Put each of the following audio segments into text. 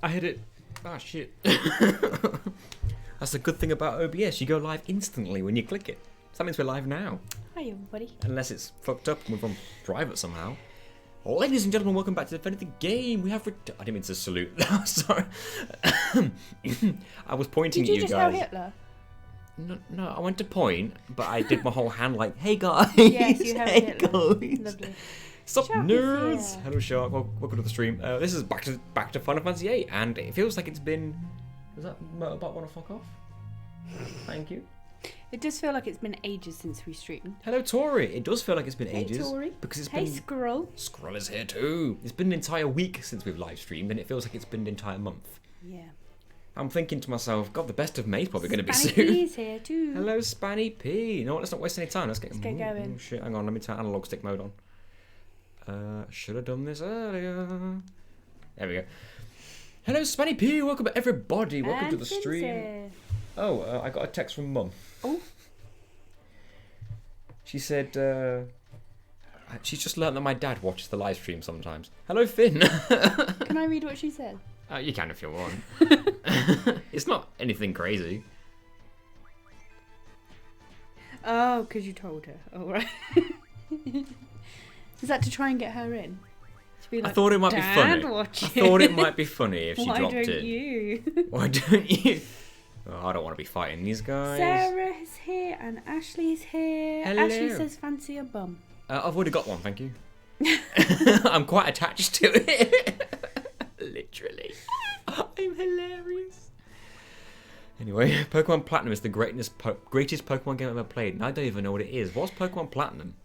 I hit it. Ah, shit. That's the good thing about OBS. You go live instantly when you click it. So that means we're live now. Hi, everybody. Unless it's fucked up and we've gone private somehow. Ladies and gentlemen, welcome back to Defending the Game. We have... I didn't mean to salute. Sorry. I was pointing at you guys. Did you just hail Hitler? No, I went to point, but I did my whole hand like, hey guys. Yes, you have Hitler. Guys. Lovely. Sup, Shark nerds? Hello, Shark. Welcome to the stream. This is back to Final Fantasy VIII, and it feels like it's been... Does that motorbot want to fuck off? Thank you. It does feel like it's been ages since we streamed. Hello, Tori. It does feel like it's been ages. Hey, Tori. Because it's Hey, been... Squirrel. Squirrel is here too. It's been an entire week since we've live streamed, and it feels like it's been an entire month. Yeah. I'm thinking to myself, God, the best of May's probably going to be Spanny soon. P's here too. Hello, Spanny P. You know what? Let's not waste any time. Let's get going. Oh, shit, hang on. Let me turn analog stick mode on. Should have done this earlier. There we go. Hello, Spanny P. Welcome everybody. Welcome to the stream. Oh, I got a text from Mum. Oh. She said she's just learnt that my dad watches the live stream sometimes. Hello, Finn. Can I read what she said? You can if you want. It's not anything crazy. Oh, because you told her. Oh, right. Is that to try and get her in? To be like, I thought it might be funny. I thought it might be funny if she dropped it. Why don't you? Why don't you? Oh, I don't want to be fighting these guys. Sarah is here and Ashley is here. Hello. Ashley says fancy a bum. I've already got one, thank you. I'm quite attached to it. Literally. I'm hilarious. Anyway, Pokemon Platinum is the greatest Pokemon game I've ever played, and I don't even know what it is. What's Pokemon Platinum?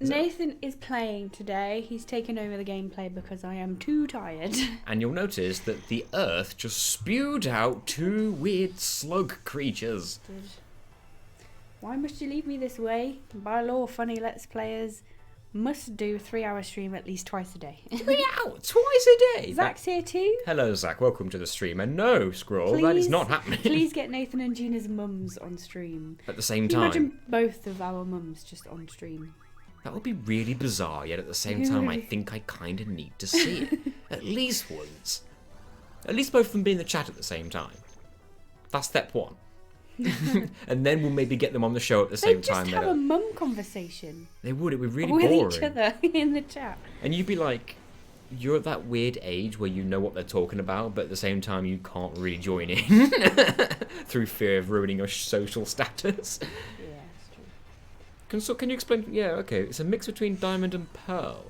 Nathan is playing today. He's taken over the gameplay because I am too tired. And you'll notice that the Earth just spewed out two weird slug creatures. Why must you leave me this way? By law, funny Let's Players must do 3-hour stream at least twice a day. 3 hours? Twice a day? Zach's here too. Hello, Zach. Welcome to the stream. And no, Scroll, that is not happening. Please get Nathan and Gina's mums on stream. At the same Can you time. imagine both of our mums just on stream? That would be really bizarre, yet at the same time I think I kind of need to see it. At least once. At least both of them be in the chat at the same time. That's step one. And then we'll maybe get them on the show at the same time. They'd just have a mum conversation. They would, it would be really with boring. With each other in the chat. And you'd be like, you're at that weird age where you know what they're talking about, but at the same time you can't really join in. Through fear of ruining your social status. Can you explain? Yeah, okay. It's a mix between Diamond and Pearl.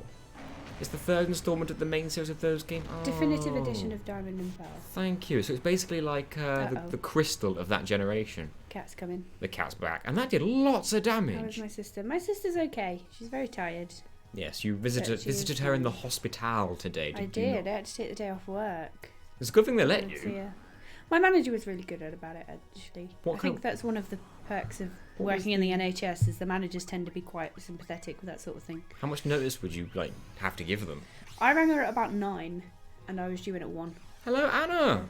It's the third installment of the main series of those games. Oh. Definitive edition of Diamond and Pearl. Thank you. So it's basically like the crystal of that generation. Cat's coming. The cat's back. And that did lots of damage. That was my sister. My sister's okay. She's very tired. Yes, you visited her in the hospital today, I did. I had to take the day off work. It's a good thing they let you. My manager was really good about it, actually. I think that's one of the perks of working in the NHS is the managers tend to be quite sympathetic with that sort of thing. How much notice would you have to give them? I rang her at about 9 and I was due in at 1. Hello, Anna.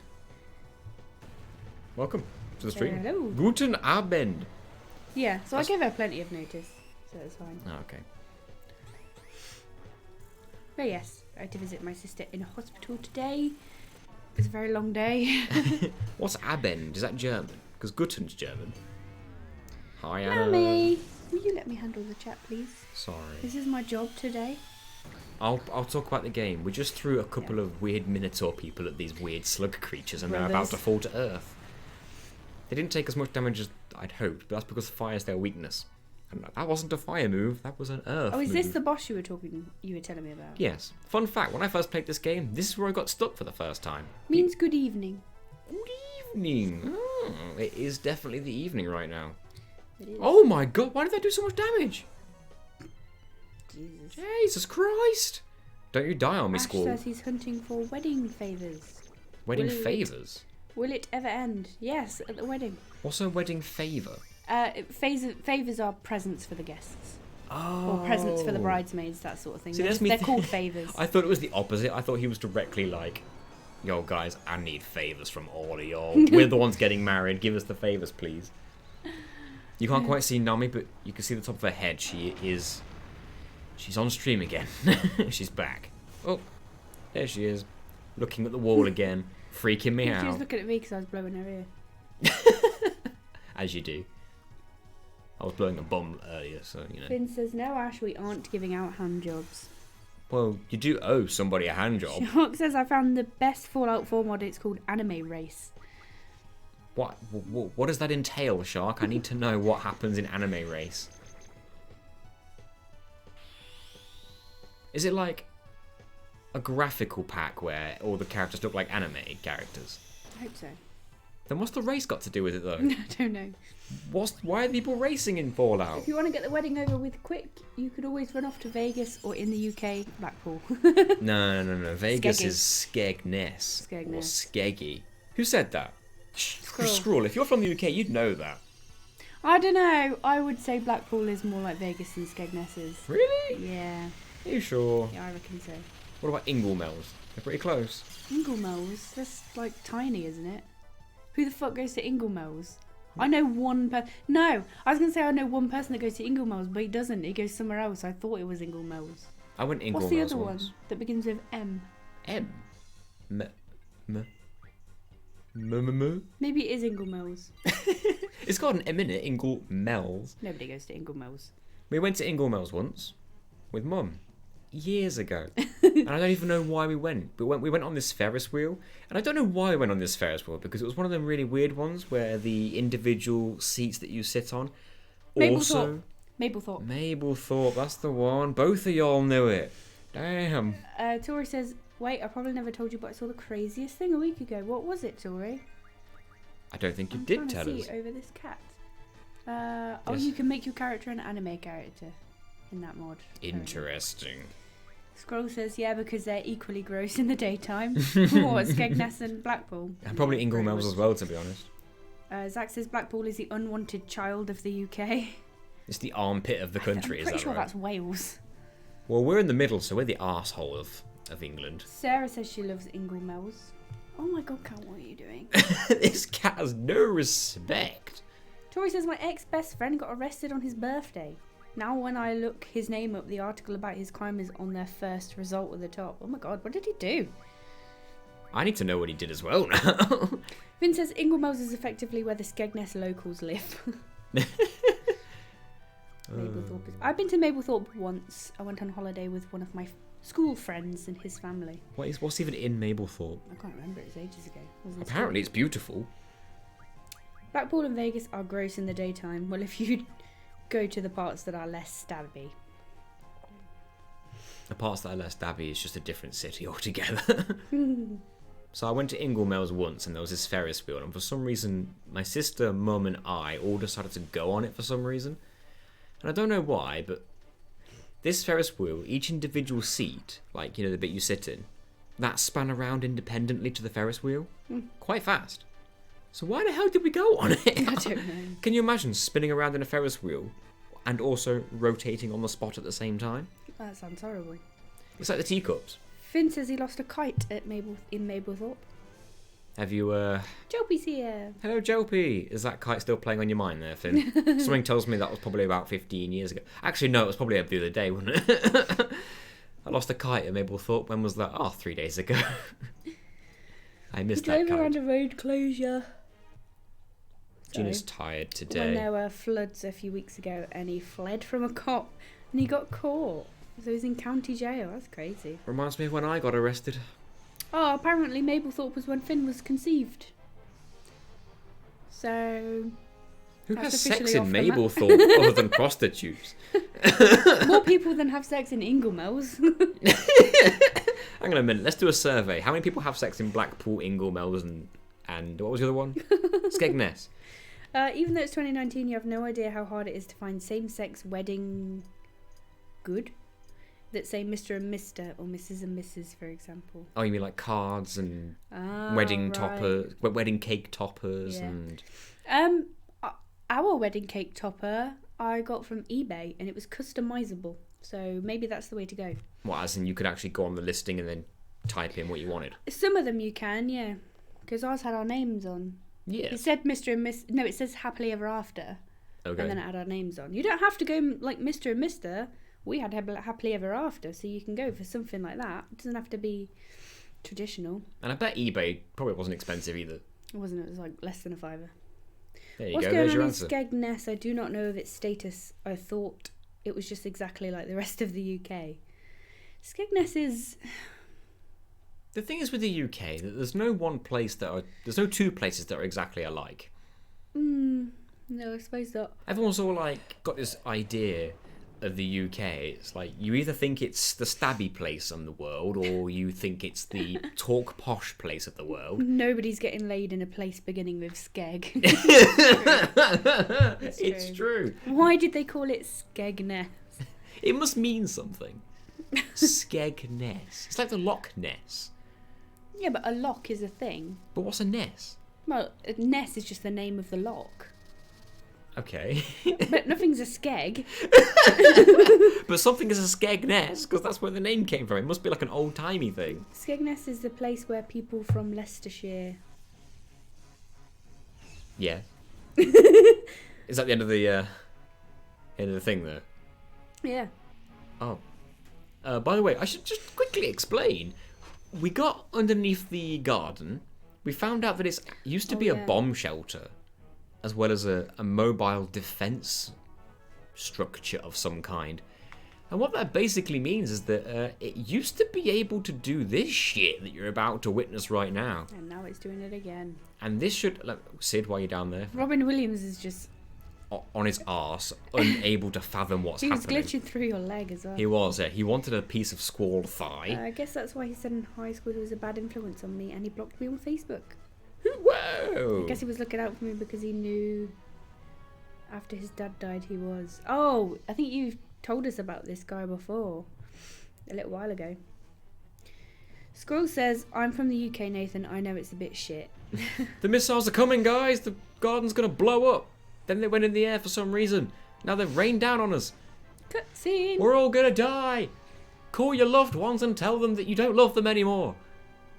Welcome to the stream. Hello. Guten Abend. Yeah, so I gave her plenty of notice, so it's fine. Oh, okay. But yes, I had to visit my sister in hospital today. It was a very long day. What's Abend? Is that German? Because Guten's German. Hi, Anna. Mummy, will you let me handle the chat, please? Sorry. This is my job today. I'll talk about the game. We just threw a couple of weird Minotaur people at these weird slug creatures, and they're about to fall to Earth. They didn't take as much damage as I'd hoped, but that's because fire's their weakness. And that wasn't a fire move, that was an earth move. move. This the boss you were telling me about? Yes. Fun fact, when I first played this game, this is where I got stuck for the first time. Means good evening. Good evening. Oh, it is definitely the evening right now. It is. Oh my god, why did they do so much damage? Jesus Christ. Don't you die on me, Ash Squall. says he's hunting for wedding favours. Wedding favours? Will it ever end? Yes, at the wedding. What's a wedding favour? Favours are presents for the guests. Oh. Or presents for the bridesmaids, that sort of thing. See, they're called favours. I thought it was the opposite. I thought he was directly like, yo guys, I need favours from all of y'all. We're the ones getting married. Give us the favours, please. You can't quite see Nami, but you can see the top of her head. She's on stream again. She's back. Oh, there she is. looking at the wall again, freaking me out. She was looking at me because I was blowing her ear. As you do. I was blowing a bum earlier, so, you know. Finn says, no, Ash, we aren't giving out hand jobs. Well, you do owe somebody a hand job. Shark says, I found the best Fallout 4 mod. It's called Anime Race. What does that entail, Shark? I need to know what happens in Anime Race. Is it like a graphical pack where all the characters look like anime characters? I hope so. Then what's the race got to do with it, though? I don't know. Why are people racing in Fallout? If you want to get the wedding over with quick, you could always run off to Vegas or in the UK, Blackpool. No. Vegas Skeggy. is Skegness. Skegness. Or Skeggy. Who said that? Scroll. Scroll. If you're from the UK, you'd know that. I don't know. I would say Blackpool is more like Vegas than Skegness is. Really? Yeah. Are you sure? Yeah, I reckon so. What about Inglemells? They're pretty close. Inglemells? That's like tiny, isn't it? Who the fuck goes to Inglemells? I know one person. No, I was going to say I know one person that goes to Inglemells, but he doesn't. He goes somewhere else. I thought it was Inglemells. I went Inglemells. What's the other once. one that begins with M? M. Maybe it is Inglemells. It's got an M in it, Inglemells. Nobody goes to Inglemells. We went to Inglemells once with Mum years ago, and I don't even know why we went. But we went on this Ferris wheel, and I don't know why we went on this Ferris wheel because it was one of them really weird ones where the individual seats that you sit on. Mablethorpe, that's the one. Both of y'all knew it. Damn. Tori says, wait, I probably never told you, but I saw the craziest thing a week ago. What was it, Tori? I don't think you I'm did trying tell to us. see over this cat. Yes. You can make your character an anime character in that mod. Interesting. Scroll says, yeah, because they're equally gross in the daytime. What, Skegness and Blackpool? And probably Inglemells as well, to be honest. Zach says Blackpool is the unwanted child of the UK. It's the armpit of the country, I'm is pretty that sure right? that's Wales. Well, we're in the middle, so we're the arsehole of England. Sarah says she loves Inglemells. Oh my god, Cat, what are you doing? This cat has no respect. Tori says my ex-best friend got arrested on his birthday. Now when I look his name up, the article about his crime is on their first result at the top. Oh my god, what did he do? I need to know what he did as well now. Vin says Inglemells is effectively where the Skegness locals live. Mablethorpe is... I've been to Mablethorpe once. I went on holiday with one of my school friends and his family. What's even in Mablethorpe? I can't remember, it was ages ago. Apparently it's beautiful. Blackpool and Vegas are gross in the daytime. Well, if you go to the parts that are less stabby. The parts that are less stabby is just a different city altogether. So I went to Inglemells once and there was this Ferris wheel, and for some reason my sister, Mum and I all decided to go on it for some reason. And I don't know why, but this Ferris wheel, each individual seat, like, you know, the bit you sit in, that span around independently to the Ferris wheel quite fast. So why the hell did we go on it? I don't know. Can you imagine spinning around in a Ferris wheel and also rotating on the spot at the same time? That sounds horrible. It's like the teacups. Finn says he lost a kite at in Mablethorpe. Have you, Jopie's here. Hello, Jopie. Is that kite still playing on your mind there, Finn? Something tells me that was probably about 15 years ago. Actually, no, it was probably the other day, wasn't it? I lost a kite at Mablethorpe. When was that? Oh, 3 days ago. I missed that kite. He drove around a road closure. Gina's tired today. When there were floods a few weeks ago and he fled from a cop and he got caught. So he's in county jail. That's crazy. Reminds me of when I got arrested. Oh, apparently Mablethorpe was when Finn was conceived. So... Who has sex in Mablethorpe other than prostitutes? More people than have sex in Inglemells. Hang on a minute. Let's do a survey. How many people have sex in Blackpool, Inglemells, and what was the other one? Skegness. Even though it's 2019, you have no idea how hard it is to find same-sex wedding good that say Mr. and Mr. or Mrs. and Mrs., for example. Oh, you mean like cards and wedding toppers, wedding cake toppers, and... Our wedding cake topper I got from eBay and it was customizable. So maybe that's the way to go. What, as in you could actually go on the listing and then type in what you wanted? Some of them you can, yeah. Because ours had our names on. Yeah. It said Mr. and Miss... No, it says Happily Ever After. Okay. And then it had our names on. You don't have to go like Mr. and Mr. We had Happily Ever After, so you can go for something like that. It doesn't have to be Traditional. And I bet eBay probably wasn't expensive either. It wasn't. It was like less than a fiver. There you What's go. going There's on your in answer. Skegness? I do not know of its status. I thought it was just exactly like the rest of the UK. Skegness is... The thing is with the UK that there's no there's no two places that are exactly alike. No, I suppose not. Everyone's all like got this idea of the UK. It's like you either think it's the stabby place in the world, or you think it's the talk posh place of the world. Nobody's getting laid in a place beginning with Skeg. It's true. Why did they call it Skegness? It must mean something. Skegness. It's like the Loch Ness. Yeah, but a loch is a thing. But what's a ness? Well, a ness is just the name of the loch. Okay. But nothing's a skeg. But something is a Skegness, because that's where the name came from. It must be like an old-timey thing. Skegness is the place where people from Leicestershire... Yeah. Is that the end of the thing, though? Yeah. Oh. By the way, I should just quickly explain. We got underneath the garden. We found out that it used to be a bomb shelter, as well as a mobile defense structure of some kind. And what that basically means is that it used to be able to do this shit that you're about to witness right now. And now it's doing it again. And this should... Like, Sid, while you're down there, Robin Williams is just... on his arse, unable to fathom what's happening. He was glitching through your leg as well. He was, yeah. He wanted a piece of squalled thigh. I guess that's why he said in high school there was a bad influence on me and he blocked me on Facebook. Whoa! I guess he was looking out for me because he knew after his dad died he was... Oh, I think you told us about this guy before, a little while ago. Squirrel says, I'm from the UK, Nathan. I know it's a bit shit. The missiles are coming, guys. The garden's going to blow up. Then they went in the air for some reason. Now they've rained down on us. Cutscene. We're all going to die. Call your loved ones and tell them that you don't love them anymore.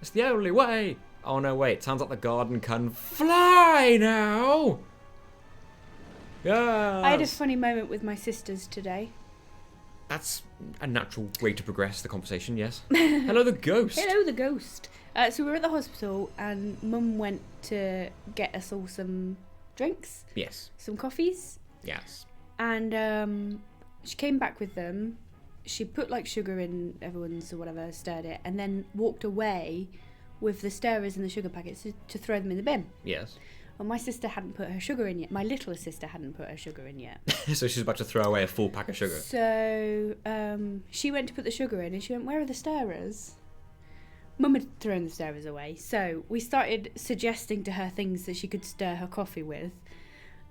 It's the only way. Oh, no, wait. Sounds like the garden can fly now. Yeah. I had a funny moment with my sisters today. That's a natural way to progress the conversation, yes. Hello, the ghost. Hello, the ghost. So we were at the hospital and Mum went to get us all some drinks. Yes. Some coffees. Yes. And she came back with them. She put like sugar in everyone's or whatever, stirred it, and then walked away with the stirrers and the sugar packets to throw them in the bin. Yes. Well, my sister hadn't put her sugar in yet. My little sister hadn't put her sugar in yet. So she's about to throw away a full pack of sugar. So she went to put the sugar in and she went, where are the stirrers? Mum had thrown the stirrers away. So we started suggesting to her things that she could stir her coffee with.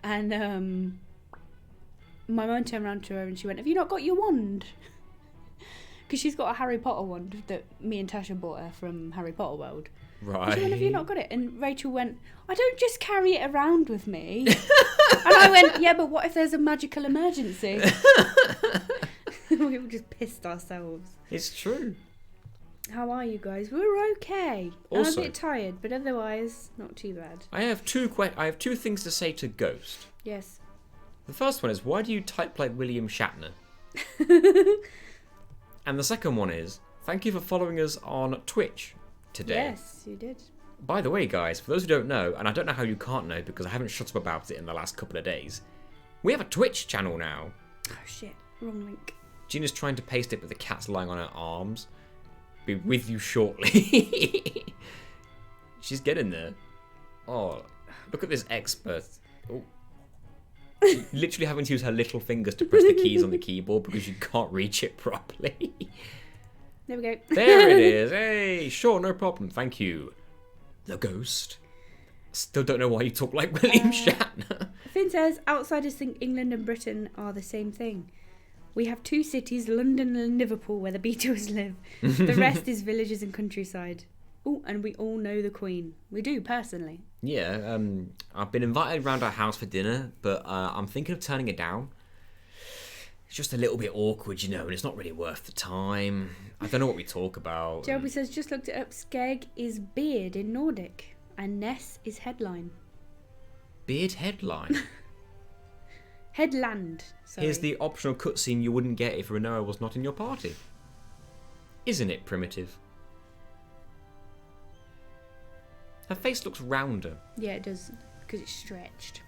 And my mum turned around to her and she went, have you not got your wand? Because she's got a Harry Potter wand that me and Tasha bought her from Harry Potter World. Right. And she went, have you not got it? And Rachel went, I don't just carry it around with me. And I went, yeah, but what if there's a magical emergency? We were just pissed ourselves. It's true. How are you guys? We're okay. Also, I'm a bit tired, but otherwise, not too bad. I have two things to say to Ghost. Yes. The first one is, why do you type like William Shatner? And the second one is, thank you for following us on Twitch today. Yes, you did. By the way, guys, for those who don't know, and I don't know how you can't know because I haven't shut up about it in the last couple of days, we have a Twitch channel now. Oh shit, wrong link. Gina's trying to paste it, but the cat's lying on her arms. Be with you shortly. She's getting there. Oh, look at this expert. Oh. Literally having to use her little fingers to press the keys on the keyboard because you can't reach it properly. There we go. There it is. Hey, sure, no problem. Thank you. The ghost. Still don't know why you talk like William Shatner. Finn says, outsiders think England and Britain are the same thing. We have two cities, London and Liverpool, where the Beatles live. The rest is villages and countryside. Oh, and we all know the Queen. We do, personally. Yeah, I've been invited round our house for dinner, but I'm thinking of turning it down. It's just a little bit awkward, you know, and it's not really worth the time. I don't know what we talk about. Joby says, just looked it up. Skeg is beard in Nordic, and Ness is headline. Beard headline? Headland. Sorry. Here's the optional cutscene you wouldn't get if Renoa was not in your party. Isn't it primitive? Her face looks rounder. Yeah, it does, because it's stretched.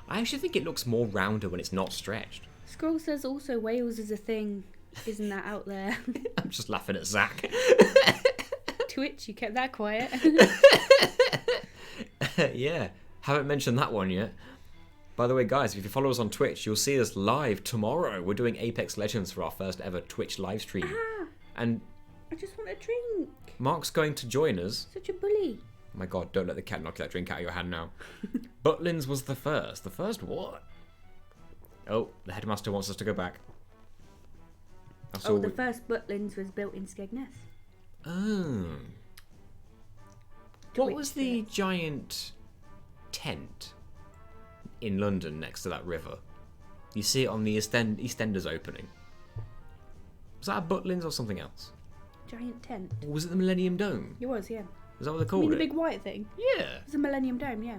I actually think it looks more rounder when it's not stretched. Scroll says also Wales is a thing. Isn't that out there? I'm just laughing at Zach. Twitch, you kept that quiet. Yeah, haven't mentioned that one yet. By the way, guys, if you follow us on Twitch, you'll see us live tomorrow. We're doing Apex Legends for our first ever Twitch live stream. And I just want a drink. Mark's going to join us. Such a bully. Oh my god, don't let the cat knock that drink out of your hand now. Butlins was the first. The first what? Oh, the headmaster wants us to go back. The first Butlins was built in Skegness. Oh. What was the giant tent in London next to that river? You see it on the EastEnders opening. Was that a Butlins or something else? Giant tent. Or was it the Millennium Dome? It was, yeah. Is that what they You called mean it? the big white thing? Yeah. It's a Millennium Dome, yeah.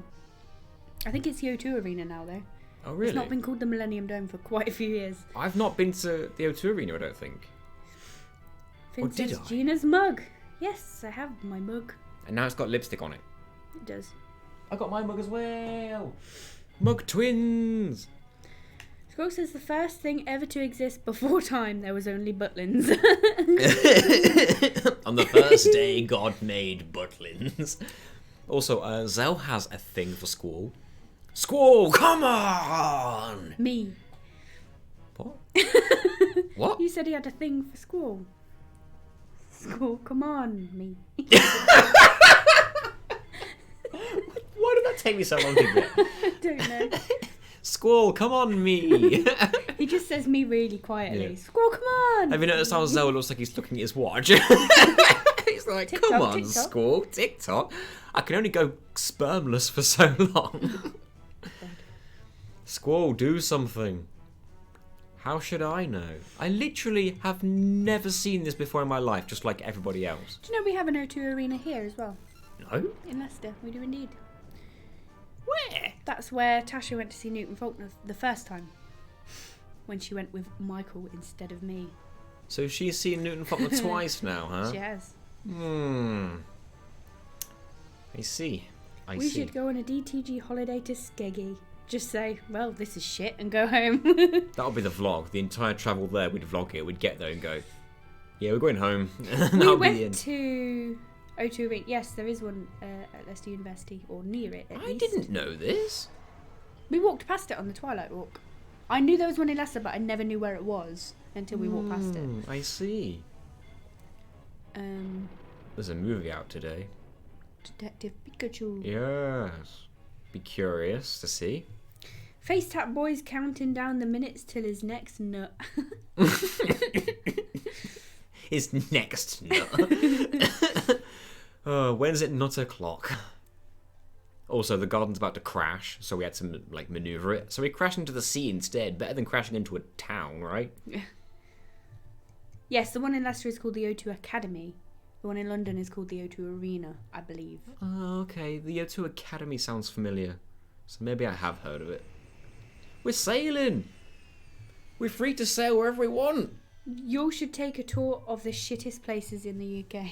I think it's the O2 Arena now, though. Oh, really? It's not been called the Millennium Dome for quite a few years. I've not been to the O2 Arena, I don't think. Finn Or did says I? Gina's mug. Yes, I have my mug. And now it's got lipstick on it. It does. I got my mug as well. Mug twins. Scroll says the first thing ever to exist before time, there was only Butlins. On the first day, God made Butlins. Also, Zell has a thing for Squall. Squall, come on! Me. What? What? You said he had a thing for Squall. Squall, come on, me. Why did that take me so long to get? I don't know. Squall, come on, me. He just says me really quietly. Yeah. Squall, come on! Have you noticed how Zell looks like he's looking at his watch? He's like, TikTok, come on, TikTok. Squall, TikTok. I can only go spermless for so long. Squall, do something. How should I know? I literally have never seen this before in my life, just like everybody else. Do you know we have an O2 Arena here as well? No? In Leicester, we do indeed. Where? That's where Tasha went to see Newton Faulkner the first time. When she went with Michael instead of me. So she's seen Newton Faulkner twice now, huh? She has. I see. We should go on a DTG holiday to Skeggy. Just say, well, this is shit, and go home. That'll be the vlog. The entire travel there, we'd vlog it. We'd get there and go, yeah, we're going home. We That'll be the went end. to O2 Arena. Yes, there is one at Leicester University, or near it at I least. didn't know this. We walked past it on the Twilight Walk. I knew there was one in Leicester, but I never knew where it was until we walked past it. I see. There's a movie out today. Detective Pikachu. Yes. Be curious to see. Face Tap Boy's counting down the minutes till his next nut. His next nut. When's it nut o'clock? Also, the garden's about to crash, so we had to maneuver it. So we crashed into the sea instead. Better than crashing into a town, right? Yes, the one in Leicester is called the O2 Academy. The one in London is called the O2 Arena, I believe. Oh, okay. The O2 Academy sounds familiar. So maybe I have heard of it. We're sailing! We're free to sail wherever we want! You should take a tour of the shittest places in the UK.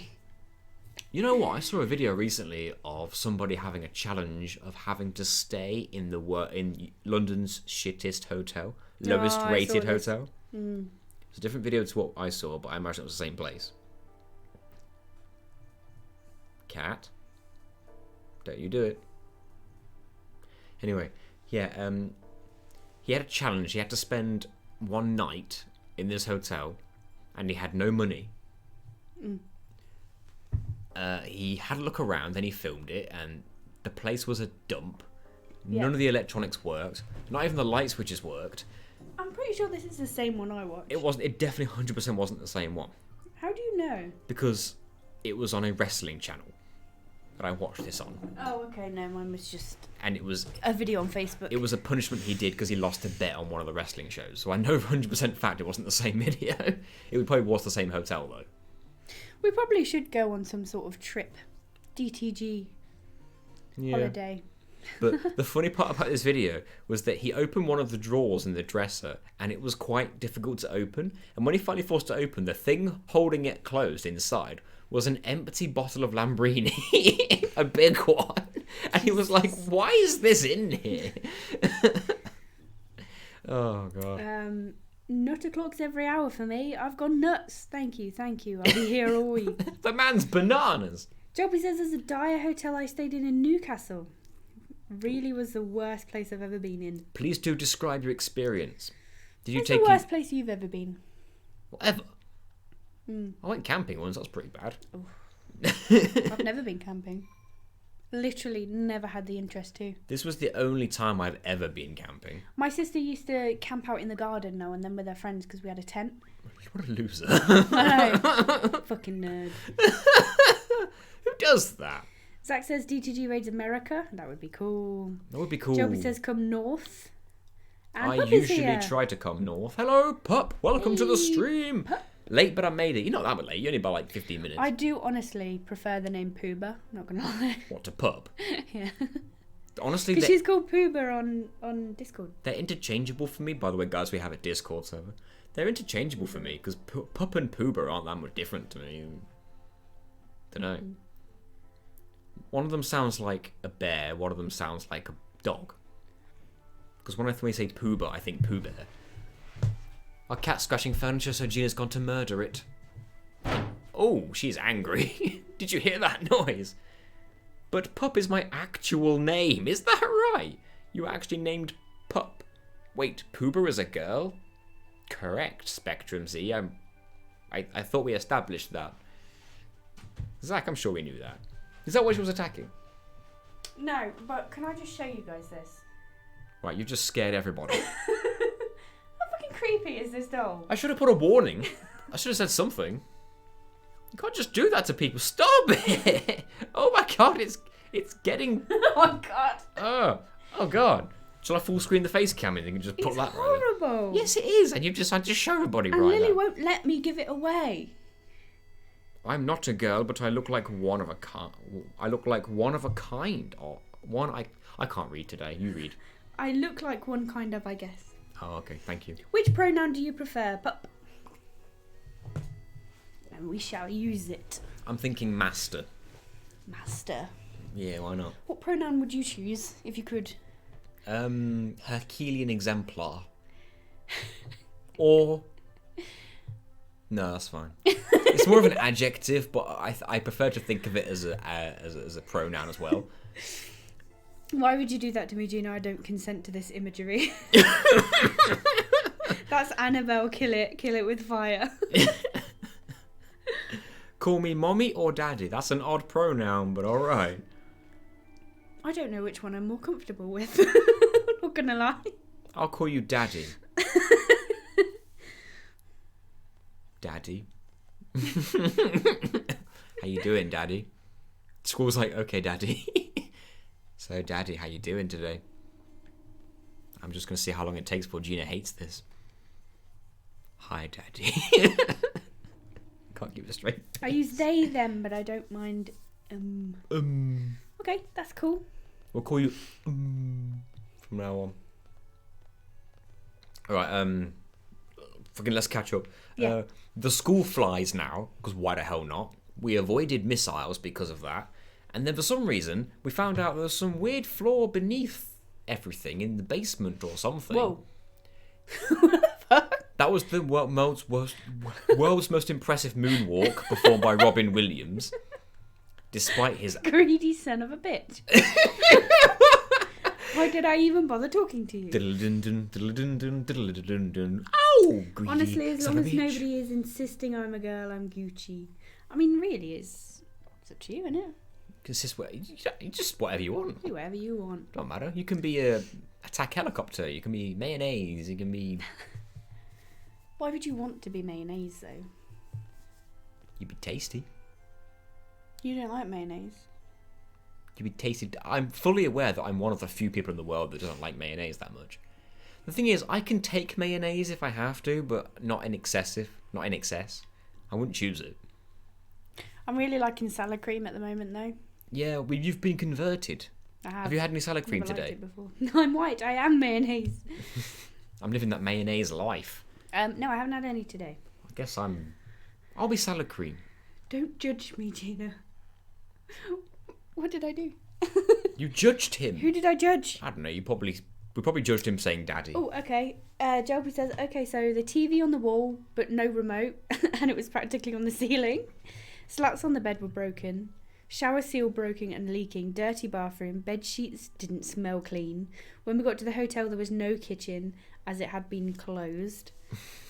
You know what? I saw a video recently of somebody having a challenge of having to stay in in London's shittest hotel, lowest rated hotel. It's a different video to what I saw, but I imagine it was the same place. Cat, don't you do it? Anyway, yeah. He had a challenge. He had to spend one night in this hotel, and he had no money. He had a look around, then he filmed it, and the place was a dump. Yeah. None of the electronics worked. Not even the light switches worked. I'm pretty sure this is the same one I watched. It wasn't. It definitely 100% wasn't the same one. How do you know? Because it was on a wrestling channel that I watched this on. Oh, okay. No, mine was just And it was a video on Facebook. It was a punishment he did because he lost a bet on one of the wrestling shows. So I know 100% fact it wasn't the same video. It probably was the same hotel though. We probably should go on some sort of trip. DTG holiday. But the funny part about this video was that he opened one of the drawers in the dresser and it was quite difficult to open. And when he finally forced it open, the thing holding it closed inside was an empty bottle of Lambrini, a big one. And he was like, why is this in here? Oh, God. Nutter clocks every hour for me. I've gone nuts. Thank you. I'll be here all week. The man's bananas. Joby says there's a dire hotel I stayed in Newcastle. Really was the worst place I've ever been in. Please do describe your experience. Did you What's take the worst place you've ever been? Whatever. I went camping once. That was pretty bad. Oh. I've never been camping. Literally never had the interest to. This was the only time I've ever been camping. My sister used to camp out in the garden now and then with her friends because we had a tent. What a loser. I know. Fucking nerd. Who does that? Zach says DTG raids America. That would be cool. That would be cool. Joby says come north. And I Puppy's usually here. try to come north. Hello, pup. Welcome to the Hey, stream. pup. Late, but I made it. You're not that late. You're only by like 15 minutes. I do honestly prefer the name Pooba. Not gonna lie. What, to pup? Yeah. Honestly, Because she's called Pooba on Discord. they're interchangeable for me. By the way, guys, we have a Discord server. They're interchangeable for me because pup and pooba aren't that much different to me. Don't know. One of them sounds like a bear. One of them sounds like a dog. Because when I say pooba, I think Pooh Bear. Our cat's scratching furniture, so Gina's gone to murder it. Oh, she's angry. Did you hear that noise? But Pup is my actual name. Is that right? You actually named Pup. Wait, Pooba is a girl? Correct, Spectrum Z. I thought we established that. Zach, I'm sure we knew that. Is that why she was attacking? No, but can I just show you guys this? Right, you just scared everybody. How fucking creepy is this doll? I should have put a warning. I should have said something. You can't just do that to people. Stop it! Oh my god, it's getting... Oh my god. Oh god. Shall I full screen the face cam and you can just put It's that horrible. right there? Yes, it is. And I just show everybody And right Lily now. won't let me give it away. I'm not a girl, but I look like one of a kind. I look like one of a kind. Or one I can't read today. You read. I look like one kind of, I guess. Oh, okay. Thank you. Which pronoun do you prefer, Pup? And we shall use it. I'm thinking master. Master. Yeah, why not? What pronoun would you choose if you could? Herculean exemplar. Or... No, that's fine. It's more of an adjective, but I prefer to think of it as a pronoun as well. Why would you do that to me, Gina? I don't consent to this imagery. That's Annabelle. Kill it with fire. Call me mommy or daddy. That's an odd pronoun, but alright. I don't know which one I'm more comfortable with. Not gonna lie. I'll call you daddy. Daddy. How you doing, daddy? School's like, okay, daddy. So, daddy, how you doing today? I'm just going to see how long it takes before Gina hates this. Hi, daddy. Can't keep it straight. I use they, them, but I don't mind. Okay, that's cool. We'll call you from now on. Alright, fucking let's catch up. Yeah. The school flies now, because why the hell not? We avoided missiles because of that. And then for some reason, we found out there was some weird flaw beneath everything in the basement or something. Whoa. That was the world's most impressive moonwalk performed by Robin Williams, despite his... Greedy son of a bitch. Why did I even bother talking to you? Ow! Greedy Honestly, as son long of a as bitch. nobody is insisting I'm a girl, I'm Gucci. I mean, really, it's up to you, isn't it? Just whatever you want. Do whatever you want. Don't matter. You can be a attack helicopter. You can be mayonnaise. You can be... Why would you want to be mayonnaise, though? You'd be tasty. You don't like mayonnaise. You'd be tasty. I'm fully aware that I'm one of the few people in the world that doesn't like mayonnaise that much. The thing is, I can take mayonnaise if I have to, but not in excess. I wouldn't choose it. I'm really liking salad cream at the moment, though. Yeah, well, you've been converted. I have. Have you had any salad cream Never liked today? it before. No, I'm white. I am mayonnaise. I'm living that mayonnaise life. No, I haven't had any today. I guess I'll be salad cream. Don't judge me, Gina. What did I do? You judged him. Who did I judge? I don't know. We probably judged him saying daddy. Oh, okay. Jelby says, okay, so the TV on the wall, but no remote, and it was practically on the ceiling. Slats on the bed were broken. Shower seal broken and leaking. Dirty bathroom. Bed sheets didn't smell clean. When we got to the hotel, there was no kitchen, as it had been closed.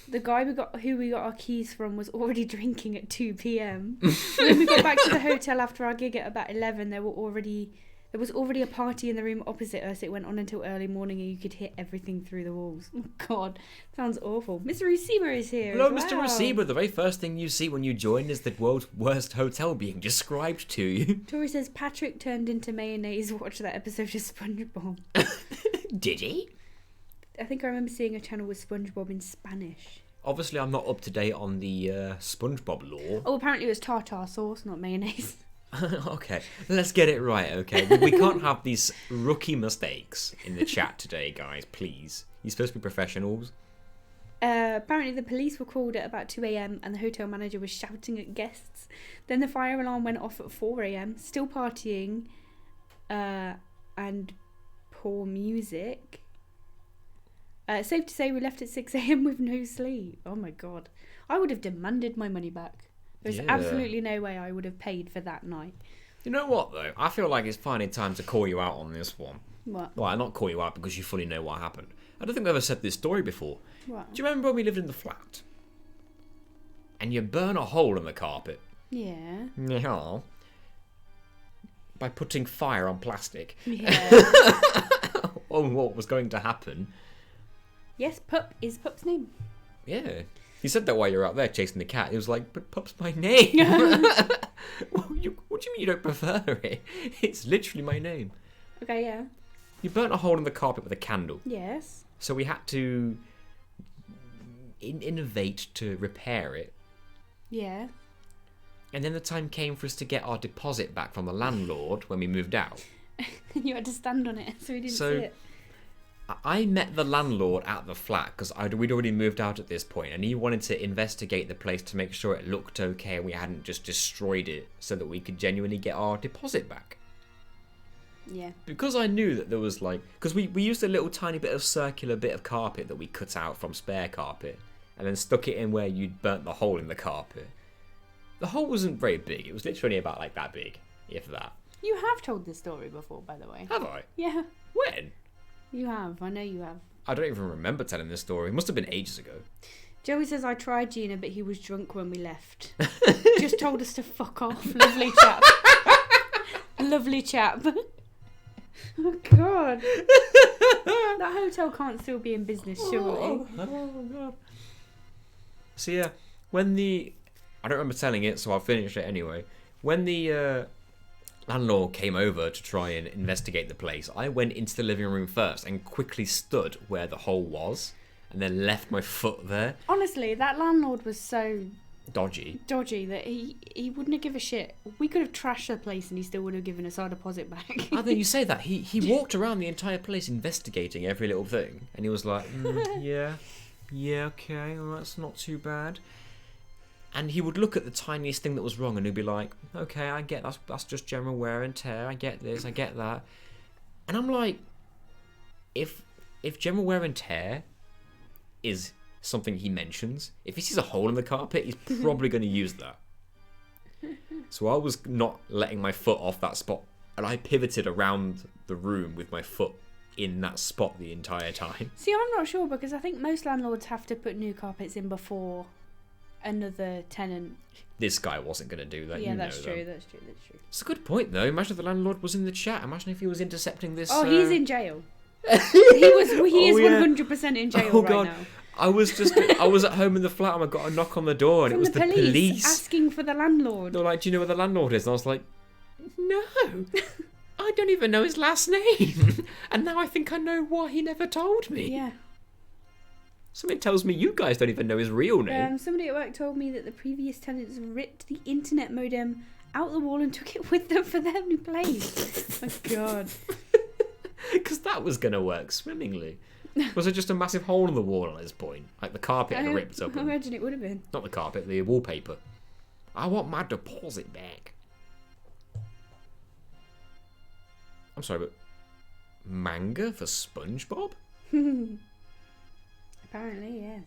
The guy who we got our keys from was already drinking at 2 p.m. When we got back to the hotel after our gig at about 11, there was already a party in the room opposite us. It went on until early morning and you could hear everything through the walls. Oh, God. Sounds awful. Mr. Receiver is here. Hello, as Mr. well. Receiver. The very first thing you see when you join is the world's worst hotel being described to you. Tori says Patrick turned into mayonnaise. Watch that episode of SpongeBob. Did he? I think I remember seeing a channel with SpongeBob in Spanish. Obviously, I'm not up to date on the SpongeBob lore. Oh, apparently it was tartar sauce, not mayonnaise. Okay, let's get it right, okay? We can't have these rookie mistakes in the chat today, guys, please. You're supposed to be professionals. Apparently the police were called at about 2 a.m. and the hotel manager was shouting at guests. Then the fire alarm went off at 4 a.m. Still partying and poor music. Safe to say we left at 6 a.m. with no sleep. Oh my God. I would have demanded my money back. There's absolutely no way I would have paid for that night. You know what, though? I feel like it's finally time to call you out on this one. What? Well, not call you out because you fully know what happened. I don't think I've ever said this story before. What? Do you remember when we lived in the flat? And you burn a hole in the carpet? Yeah. Yeah. By putting fire on plastic. Yeah. On what was going to happen. Yes, Pup is Pup's name. Yeah. You said that while you were out there chasing the cat. It was like, but Pup's my name. What do you mean you don't prefer it? It's literally my name. Okay, yeah. You burnt a hole in the carpet with a candle. Yes. So we had to innovate to repair it. Yeah. And then the time came for us to get our deposit back from the landlord when we moved out. You had to stand on it so we didn't see it. I met the landlord at the flat because we'd already moved out at this point, and he wanted to investigate the place to make sure it looked okay and we hadn't just destroyed it so that we could genuinely get our deposit back. Yeah. Because I knew that there was because we used a little tiny bit of circular bit of carpet that we cut out from spare carpet and then stuck it in where you'd burnt the hole in the carpet. The hole wasn't very big. It was literally about like that big, if that. You have told this story before, by the way. Have I? Yeah. When? You have. I know you have. I don't even remember telling this story. It must have been ages ago. Joey says, I tried Gina, but he was drunk when we left. Just told us to fuck off. Lovely chap. Lovely chap. Oh, God. That hotel can't still be in business, surely. Oh, God. So, yeah, when I don't remember telling it, so I'll finish it anyway. When the landlord came over to try and investigate the place, I went into the living room first and quickly stood where the hole was and then left my foot there. Honestly, that landlord was so Dodgy that he wouldn't have given a shit. We could have trashed the place and he still would have given us our deposit back. I think you say that. He walked around the entire place investigating every little thing, and he was like, yeah, okay, well, that's not too bad. And he would look at the tiniest thing that was wrong and he'd be like, okay, I get that's just general wear and tear, I get this, I get that. And I'm like, if general wear and tear is something he mentions, if he sees a hole in the carpet, he's probably going to use that. So I was not letting my foot off that spot, and I pivoted around the room with my foot in that spot the entire time. See, I'm not sure because I think most landlords have to put new carpets in before another tenant. This guy wasn't going to do that. Yeah, you that's know true. that. That's true. It's a good point, though. Imagine if the landlord was in the chat. Imagine if he was intercepting this. Oh, he's in jail. He is 100% in jail right now. I was at home in the flat and I got a knock on the door and From it was the police asking for the landlord. They were like, do you know where the landlord is? And I was like, no, I don't even know his last name. And now I think I know why he never told me. Yeah. Something tells me you guys don't even know his real name. Somebody at work told me that the previous tenants ripped the internet modem out the wall and took it with them for their new place. Oh my God. Because that was going to work swimmingly. Was it just a massive hole in the wall at this point? Like the carpet had ripped up. I imagine it would have been. Not the carpet, the wallpaper. I want my deposit back. I'm sorry, but manga for SpongeBob? Apparently, yes.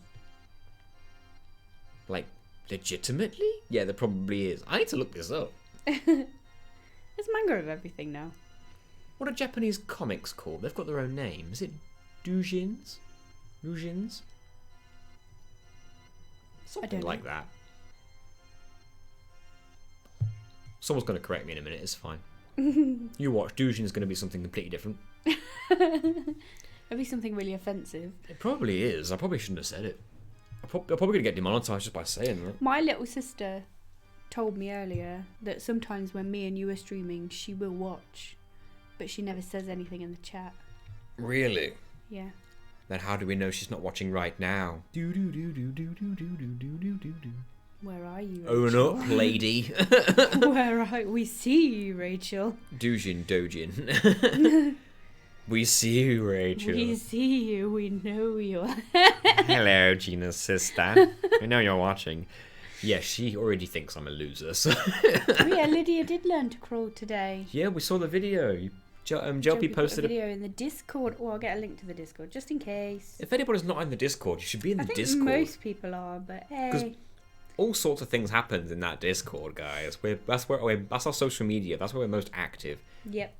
Like, legitimately? Yeah, there probably is. I need to look this up. There's manga of everything now. What are Japanese comics called? They've got their own name. Is it doujins? Doujins? Something know. like that. Someone's going to correct me in a minute. It's fine. You watch. Doujin is going to be something completely different. It'll be something really offensive. It probably is. I probably shouldn't have said it. I'm probably going to get demonetized just by saying that. My little sister told me earlier that sometimes when me and you are streaming, she will watch, but she never says anything in the chat. Really? Yeah. Then how do we know she's not watching right now? Do do do do do do do do do do do do. Where are you, Own Rachel? up, lady. Where are we? See you, Rachel. Dojin. We see you, Rachel. We see you. We know you. Hello, Gina's sister. I know you're watching. Yeah, she already thinks I'm a loser. So. Oh, yeah, Lydia did learn to crawl today. Yeah, we saw the video. Jelpy posted a video in the Discord. Oh, I'll get a link to the Discord just in case. If anybody's not in the Discord, you should be in the I think Discord. most people are, but hey. All sorts of things happen in that Discord, guys. That's our social media. That's where we're most active. Yep.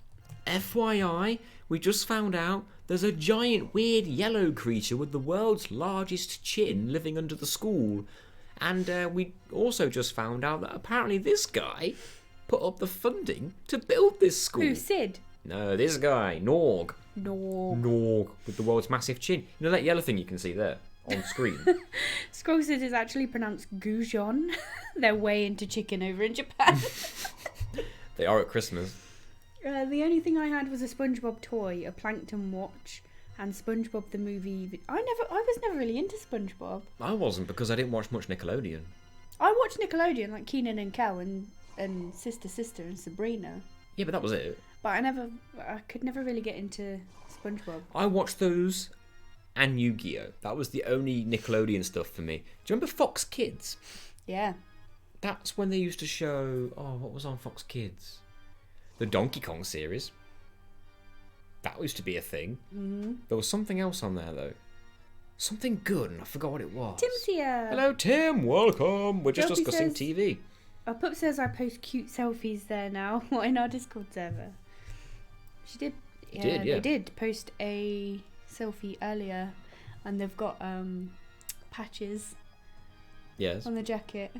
FYI, we just found out there's a giant weird yellow creature with the world's largest chin living under the school. And we also just found out that apparently this guy put up the funding to build this school. Who, Sid? No, this guy, Norg. Norg. With the world's massive chin. You know that yellow thing you can see there on screen? Scrollsid is actually pronounced Goujon. They're way into chicken over in Japan. They are at Christmas. The only thing I had was a SpongeBob toy, a Plankton watch, and SpongeBob the movie. I was never really into SpongeBob. I wasn't because I didn't watch much Nickelodeon. I watched Nickelodeon, like Keenan and Kel and Sister and Sabrina. Yeah, but that was it. But I could never really get into SpongeBob. I watched those and Yu-Gi-Oh! That was the only Nickelodeon stuff for me. Do you remember Fox Kids? Yeah. That's when they used to show... Oh, what was on Fox Kids? The Donkey Kong series. That used to be a thing. Mm-hmm. There was something else on there, though. Something good, and I forgot what it was. Tim's here. Hello, Tim. Welcome. We're just Joby discussing says, TV. Pup says I post cute selfies there now in our Discord server. She did. Yeah. They did post a selfie earlier, and they've got patches. Yes. On the jacket.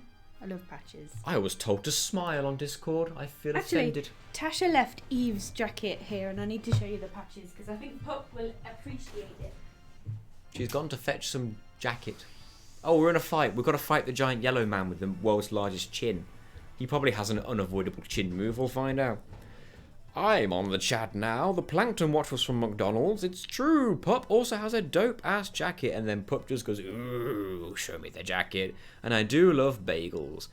I love patches. I was told to smile on Discord. I feel offended. Tasha left Eve's jacket here, and I need to show you the patches because I think Pup will appreciate it. She's gone to fetch some jacket. Oh, we're in a fight. We've got to fight the giant yellow man with the world's largest chin. He probably has an unavoidable chin move. We'll find out. I'm on the chat now. The Plankton watch was from McDonald's. It's true. Pup also has a dope-ass jacket. And then Pup just goes, ooh, show me the jacket. And I do love bagels.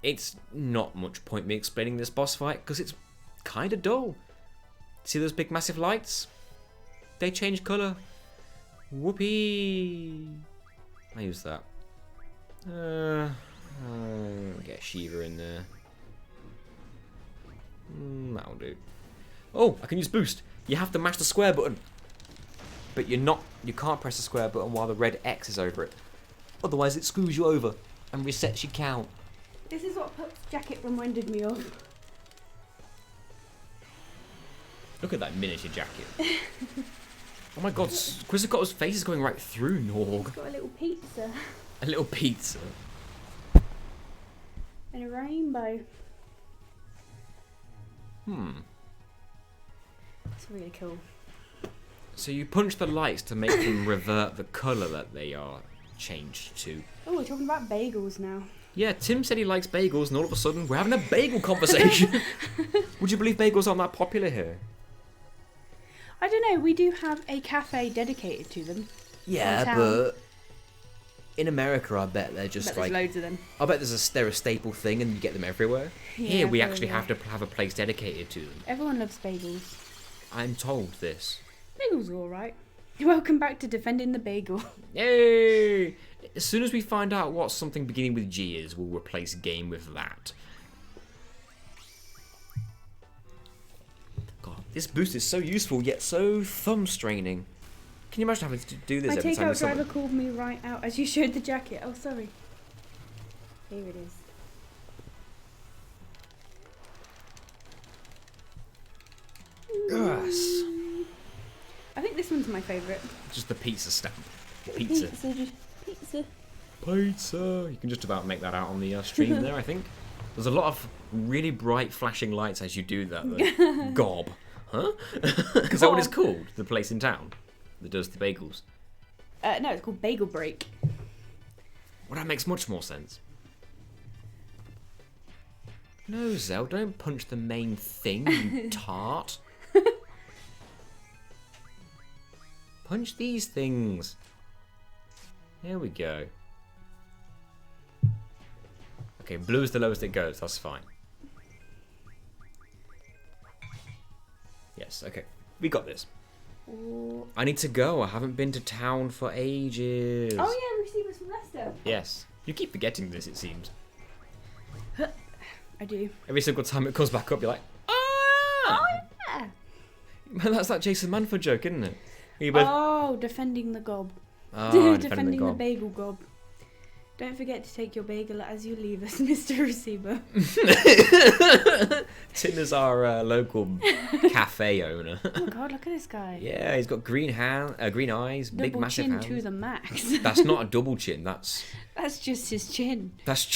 It's not much point me explaining this boss fight because it's kind of dull. See those big massive lights? They change colour. Whoopee. I use that. Get Shiva in there. That'll do. Oh, I can use boost. You have to mash the square button. But you can't press the square button while the red X is over it. Otherwise it screws you over and resets your count. This is what Pup's jacket reminded me of. Look at that miniature jacket. Oh my god, Quizzicott's face is going right through Norg. He's got a little pizza. A little pizza. And a rainbow. It's really cool. So you punch the lights to make them revert the colour that they are changed to. Oh, we're talking about bagels now. Yeah, Tim said he likes bagels, and all of a sudden we're having a bagel conversation. Would you believe bagels aren't that popular here? I don't know. We do have a cafe dedicated to them. Yeah, but in America, I bet they're just there's loads of them. I bet they're a staple thing, and you get them everywhere. Yeah, here, we actually have to have a place dedicated to them. Everyone loves bagels. I'm told this. Bagels are all right. Welcome back to Defending the Bagel. Yay! As soon as we find out what something beginning with G is, we'll replace game with that. God, this boost is so useful, yet so thumb-straining. Can you imagine having to do this I every take time out someone... driver called me right out as you showed the jacket. Oh, sorry. Here it is. Yes. I think this one's my favourite. Just the pizza stamp. Pizza. Pizza. Pizza. You can just about make that out on the stream there, I think. There's a lot of really bright flashing lights as you do that, though. Gob. Huh? Is that what it's called? The place in town that does the bagels? No, it's called Bagel Break. Well, that makes much more sense. No, Zell, don't punch the main thing, you tart. Punch these things. There we go. Okay, blue is the lowest it goes, that's fine. Yes, okay. We got this. Ooh. I need to go. I haven't been to town for ages. Oh yeah, receivers from Leicester. Yes. You keep forgetting this, it seems. I do. Every single time it comes back up, you're like, Oh ah! yeah. Man, that's that Jason Manford joke, isn't it? You both... Oh, defending the gob. Ah, defending the gob. bagel gob. Don't forget to take your bagel as you leave us, Mr. Receiver. Tim is our local cafe owner. Oh God, look at this guy. Yeah, he's got green eyes, big Double massive chin hands. to the max. That's not a double chin. That's just his chin. That's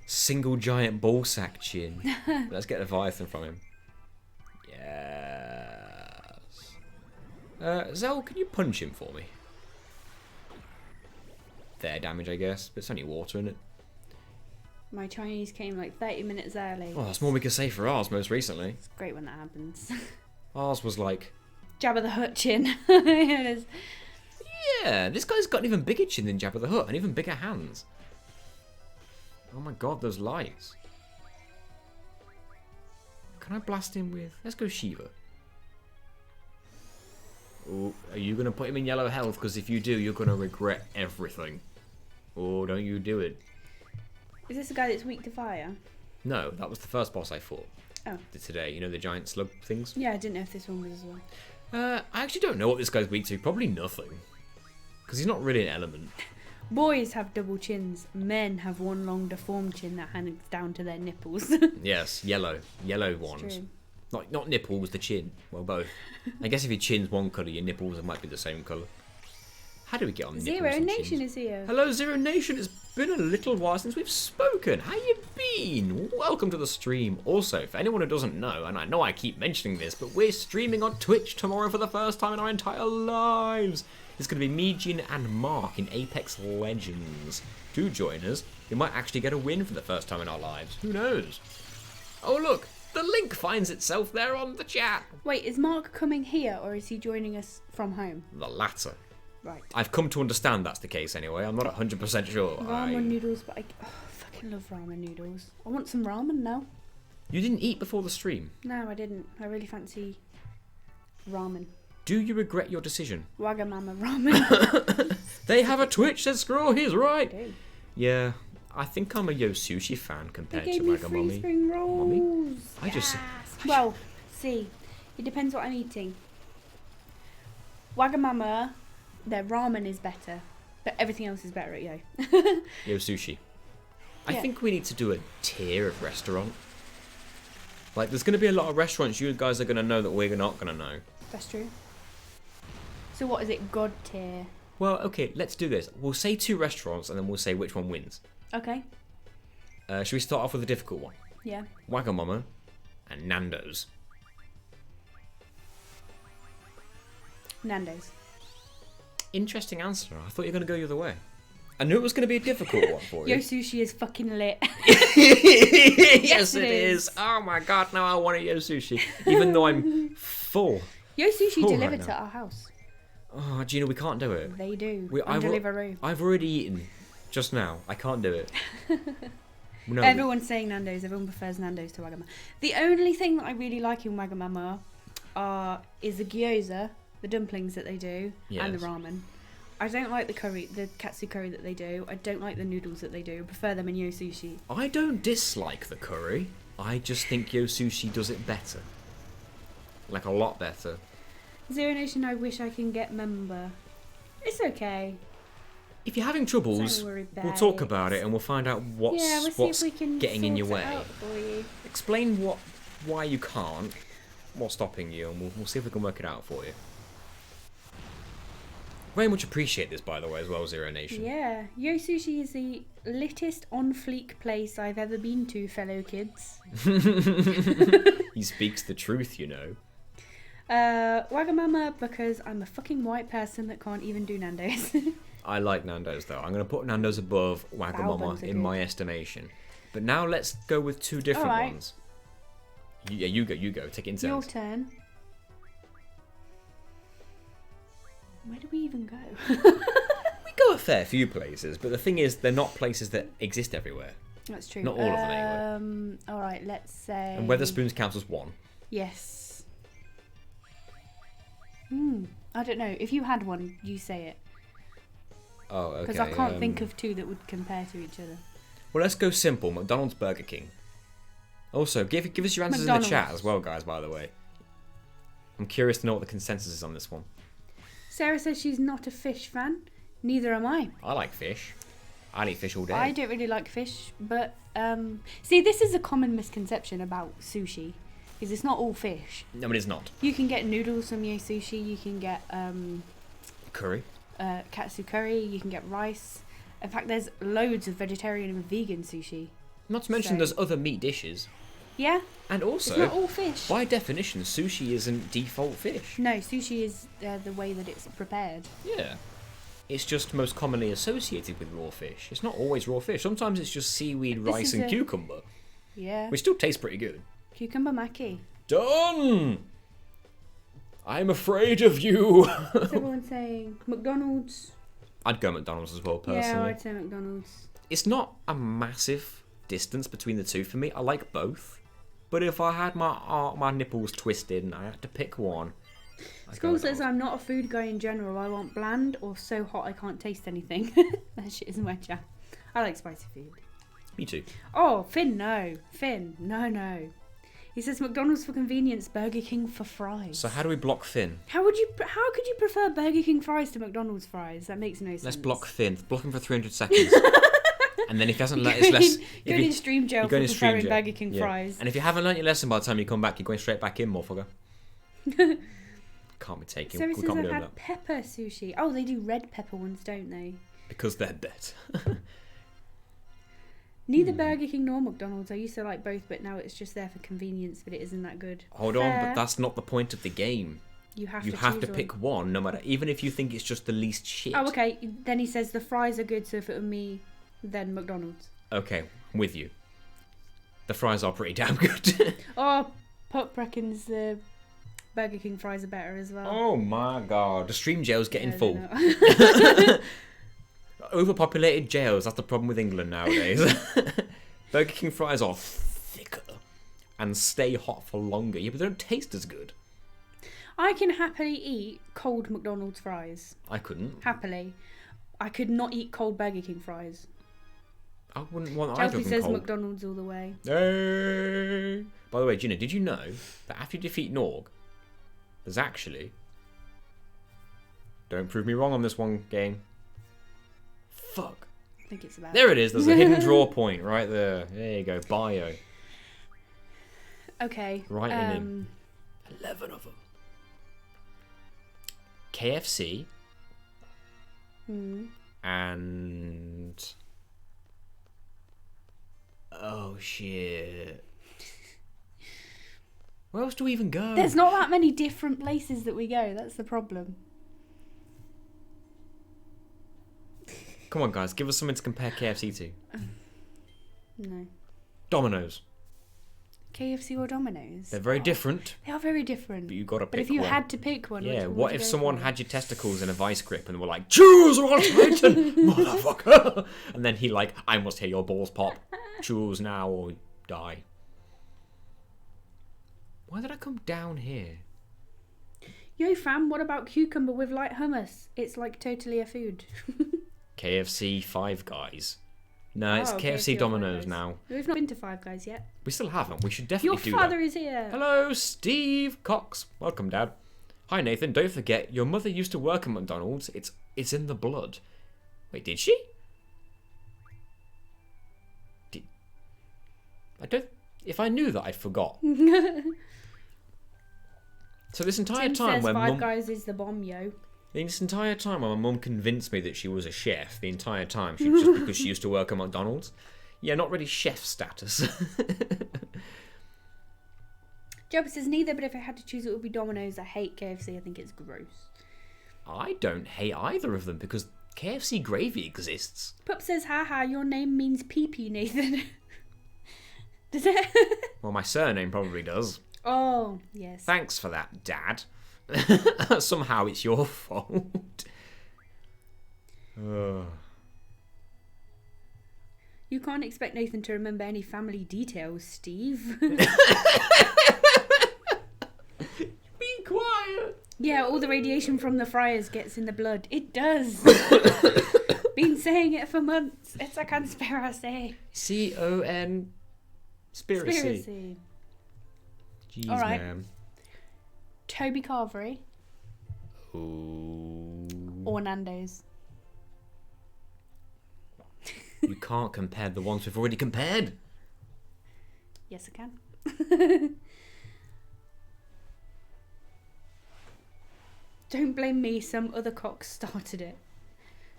single giant ball sack chin. Let's get Leviathan from him. Yes. Zell, can you punch him for me? Their damage, I guess, but it's only water in it. My Chinese came like 30 minutes early. Well, that's more we can say for ours most recently. It's great when that happens. Ours was like... Jabba the Hutt chin. It is. Yeah, this guy's got an even bigger chin than Jabba the Hutt and even bigger hands. Oh my god, those lights. Can I blast him with... Let's go Shiva. Oh, are you going to put him in yellow health? Because if you do, you're going to regret everything. Oh, don't you do it. Is this the guy that's weak to fire? No, that was the first boss I fought. Oh. Today, you know the giant slug things? Yeah, I didn't know if this one was as well. I actually don't know what this guy's weak to. Probably nothing. Because he's not really an element. Boys have double chins. Men have one long deformed chin that hangs down to their nipples. Yes, yellow ones. True. Not nipples, the chin. Well, both. I guess if your chin's one colour, your nipples might be the same colour. How do we get on nipples Zero and Nation chins? is here. Hello, Zero Nation. It's been a little while since we've spoken. How you been? Welcome to the stream. Also, for anyone who doesn't know, and I know I keep mentioning this, but we're streaming on Twitch tomorrow for the first time in our entire lives. It's going to be me, Gina, and Mark in Apex Legends. Do join us. We might actually get a win for the first time in our lives. Who knows? Oh, look. The link finds itself there on the chat. Wait, is Mark coming here or is he joining us from home? The latter. Right. I've come to understand that's the case anyway. I'm not 100% sure. Ramen noodles, but I fucking love ramen noodles. I want some ramen now. You didn't eat before the stream? No, I didn't. I really fancy ramen. Do you regret your decision? Wagamama ramen. They have a Twitch, says Scroll. He's right. I do. Yeah, I think I'm a Yo Sushi fan compared They to gave me free Wagamami. spring rolls. Mummy? Well, see, it depends what I'm eating. Wagamama, their ramen is better, but everything else is better at Yo. Yo Sushi. I Yeah. think we need to do a tier of restaurant. Like, there's going to be a lot of restaurants you guys are going to know that we're not going to know. That's true. So what is it, God tier? Well, okay, let's do this. We'll say 2 restaurants and then we'll say which one wins. Okay. Should we start off with a difficult one? Yeah. Wagamama and Nando's. Nando's. Interesting answer. I thought you were going to go the other way. I knew it was going to be a difficult one for you. Yo Sushi is fucking lit. Yes, it is. Oh my god, now I want a Yo Sushi. Even though I'm full. Yo Sushi Full delivered right to now. our house. Oh, Gina, we can't do it. They do. We- on I've al- Deliveroo. I've already eaten just now. I can't do it. No. Everyone's saying Nando's. Everyone prefers Nando's to Wagamama. The only thing that I really like in Wagamama is the gyoza, the dumplings that they do, and the Yes. ramen. I don't like the curry, the katsu curry that they do. I don't like the noodles that they do. I prefer them in Yo Sushi. I don't dislike the curry. I just think Yo Sushi does it better. Like, a lot better. Zero Nation, I wish I can get member. It's okay. If you're having troubles, Don't worry about we'll talk it. about it and we'll find out what's See if we can getting in your sort way. it out for you. Explain why you can't, what's stopping you, and we'll see if we can work it out for you. Very much appreciate this, by the way, as well, Zero Nation. Yeah, Yo Sushi is the littest on fleek place I've ever been to, fellow kids. He speaks the truth, you know. Wagamama, because I'm a fucking white person that can't even do Nando's. I like Nando's, though. I'm going to put Nando's above Wagamama in my estimation. But now let's go with two different ones. Yeah, you go. Take it in turns. Your turn. Where do we even go? We go a fair few places, but the thing is, they're not places that exist everywhere. That's true. Not all of them, anyway. All right, let's say. And Wetherspoons counts as one. Yes. I don't know. If you had one, you say it. Oh, okay. Because I can't think of two that would compare to each other. Well, let's go simple. McDonald's, Burger King. Also, give us your answers in the chat as well, guys, by the way. I'm curious to know what the consensus is on this one. Sarah says she's not a fish fan. Neither am I. I like fish. I'd eat fish all day. I don't really like fish, but see, this is a common misconception about sushi, because it's not all fish. No, it is not. You can get noodles from Yo Sushi. You can get Curry. katsu curry. You can get rice. In fact, there's loads of vegetarian and vegan sushi. Not to mention there's other meat dishes. Yeah. And also, it's not all fish. By definition, sushi isn't default fish. No, sushi is the way that it's prepared. Yeah. It's just most commonly associated with raw fish. It's not always raw fish. Sometimes it's just seaweed, rice, and cucumber. Yeah. Which still tastes pretty good. Cucumber maki. Done! I'm afraid of you. What's everyone saying? McDonald's. I'd go McDonald's as well, personally. Yeah, I'd say McDonald's. It's not a massive distance between the two for me. I like both. But if I had my nipples twisted and I had to pick one... School says I'm not a food guy in general. I want bland or so hot I can't taste anything. That shit isn't my jam. I like spicy food. Me too. Oh, Finn, no. Finn, no. He says McDonald's for convenience, Burger King for fries. So how do we block Finn? How could you prefer Burger King fries to McDonald's fries? That makes no sense. Let's block Finn. Block him for 300 seconds. And then if he hasn't learnt his lesson... Going in stream jail for preferring Burger King fries. And if you haven't learnt your lesson by the time you come back, you're going straight back in, motherfucker. Can't be taken. So it We says can't be I've doing had that. pepper sushi. Oh, they do red pepper ones, don't they? Because they're dead. Neither Burger King nor McDonald's. I used to like both, but now it's just there for convenience, but it isn't that good. Hold on, but that's not the point of the game. You have to pick one, no matter, even if you think it's just the least shit. Oh, okay. Then he says the fries are good, so if it were me, then McDonald's. Okay, I'm with you. The fries are pretty damn good. Oh, Pup reckons the Burger King fries are better as well. Oh my god, the stream jail's getting full. No. Overpopulated jails, that's the problem with England nowadays. Burger King fries are thicker and stay hot for longer. Yeah, but they don't taste as good. I can happily eat cold McDonald's fries. I couldn't. Happily. I could not eat cold Burger King fries. I wouldn't want either Chelsea of them says cold. McDonald's all the way. Hey. By the way, Gina, did you know that after you defeat Norg, there's actually... Don't prove me wrong on this one, game. Fuck. I think it's about... There it is. There's a hidden draw point right there. There you go. Bio. Okay. Right in. 11 of them. KFC. And... Oh, shit. Where else do we even go? There's not that many different places that we go. That's the problem. Come on, guys. Give us something to compare KFC to. No. Domino's. KFC or Domino's? They're very different. They are very different. But you got to pick one. But if you had to pick one, yeah. which one What would if you go someone for? had your testicles in a vice grip and were like, "Choose one, Titan, motherfucker," and then he like, "I must hear your balls pop. Choose now or die." Why did I come down here? Yo fam, what about cucumber with light hummus? It's like totally a food. KFC Five Guys. No, it's Oh, KFC or Domino's Five Guys. now. We've not been to Five Guys yet. We still haven't. We should Your definitely do father that. is here. Hello, Steve Cox. Welcome, Dad. Hi, Nathan. Don't forget, your mother used to work at McDonald's. It's in the blood. Wait, did she? I don't... If I knew that, I'd forgot. So this entire Tim time says when Five Guys is the bomb, yo. This entire time when my mum convinced me that she was a chef, the entire time, just because she used to work at McDonald's. Yeah, not really chef status. Job says neither, but if I had to choose, it would be Domino's. I hate KFC. I think it's gross. I don't hate either of them because KFC gravy exists. Pup says, haha, your name means pee-pee, Nathan. Does it? Well, my surname probably does. Oh, yes. Thanks for that, Dad. Somehow it's your fault. Ugh. You can't expect Nathan to remember any family details, Steve. Be quiet. Yeah, all the radiation from the fryers gets in the blood. It does. Been saying it for months. It's a conspiracy. C-O-N... Spiracy. Conspiracy. Jeez, All right. man. Toby Carvery Ooh. or Nando's? You can't compare the ones we've already compared. Yes, I can. Don't blame me, some other cock started it.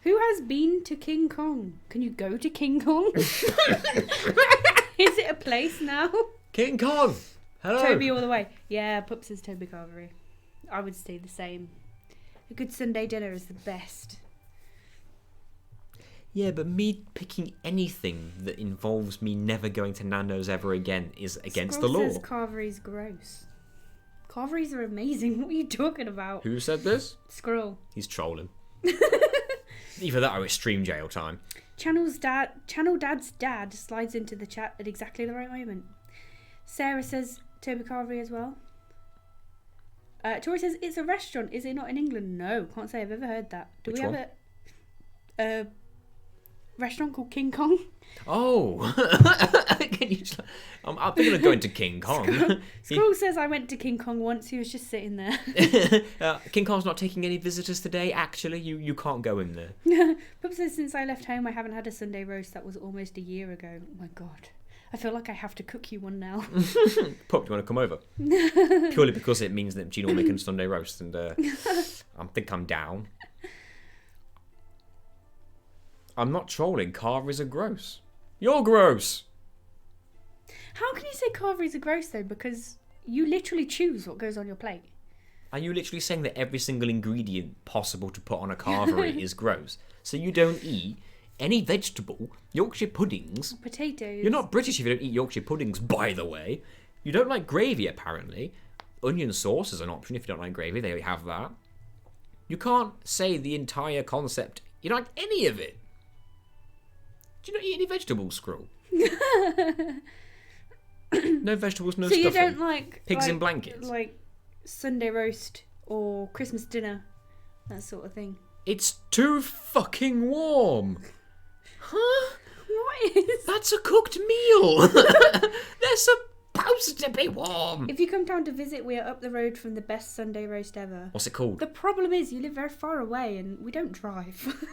Who has been to King Kong? Can you go to King Kong? Is it a place now? King Kong! Hello! Toby all the way. Yeah, Pup says Toby Carvery. I would stay the same. A good Sunday dinner is the best. Yeah, but me picking anything that involves me never going to Nando's ever again is against Scroll the law. says Carvery's gross. Carvery's are amazing. What are you talking about? Who said this? Scroll. He's trolling. Either that or it's stream jail time. Channel Dad's dad slides into the chat at exactly the right moment. Sarah says Toby Carvery as well. Tori says it's a restaurant. Is it not in England? No, can't say I've ever heard that. Do Which we have one? a restaurant called King Kong? Oh! Can you just... I'm thinking of going to King Kong. Scroll says I went to King Kong once. He was just sitting there. King Kong's not taking any visitors today. Actually, you can't go in there. Pup says since I left home, I haven't had a Sunday roast. That was almost a year ago. Oh my god. I feel like I have to cook you one now. Pup, do you want to come over? Purely because it means that Gina will make a Sunday roast, and I think I'm down. I'm not trolling. Carveries are gross. You're gross. How can you say carveries are gross though? Because you literally choose what goes on your plate. Are you literally saying that every single ingredient possible to put on a carvery is gross? So you don't eat any vegetable, Yorkshire puddings. Potatoes. You're not British if you don't eat Yorkshire puddings, by the way. You don't like gravy, apparently. Onion sauce is an option if you don't like gravy. They have that. You can't say the entire concept. You don't like any of it. Do you not eat any vegetables, Scroll? No vegetables, no so stuffing. you don't like Pigs in blankets. like Sunday roast or Christmas dinner, that sort of thing. It's too fucking warm. Huh? What is? That's a cooked meal. They're supposed to be warm. If you come down to visit, we are up the road from the best Sunday roast ever. What's it called? The problem is you live very far away and we don't drive.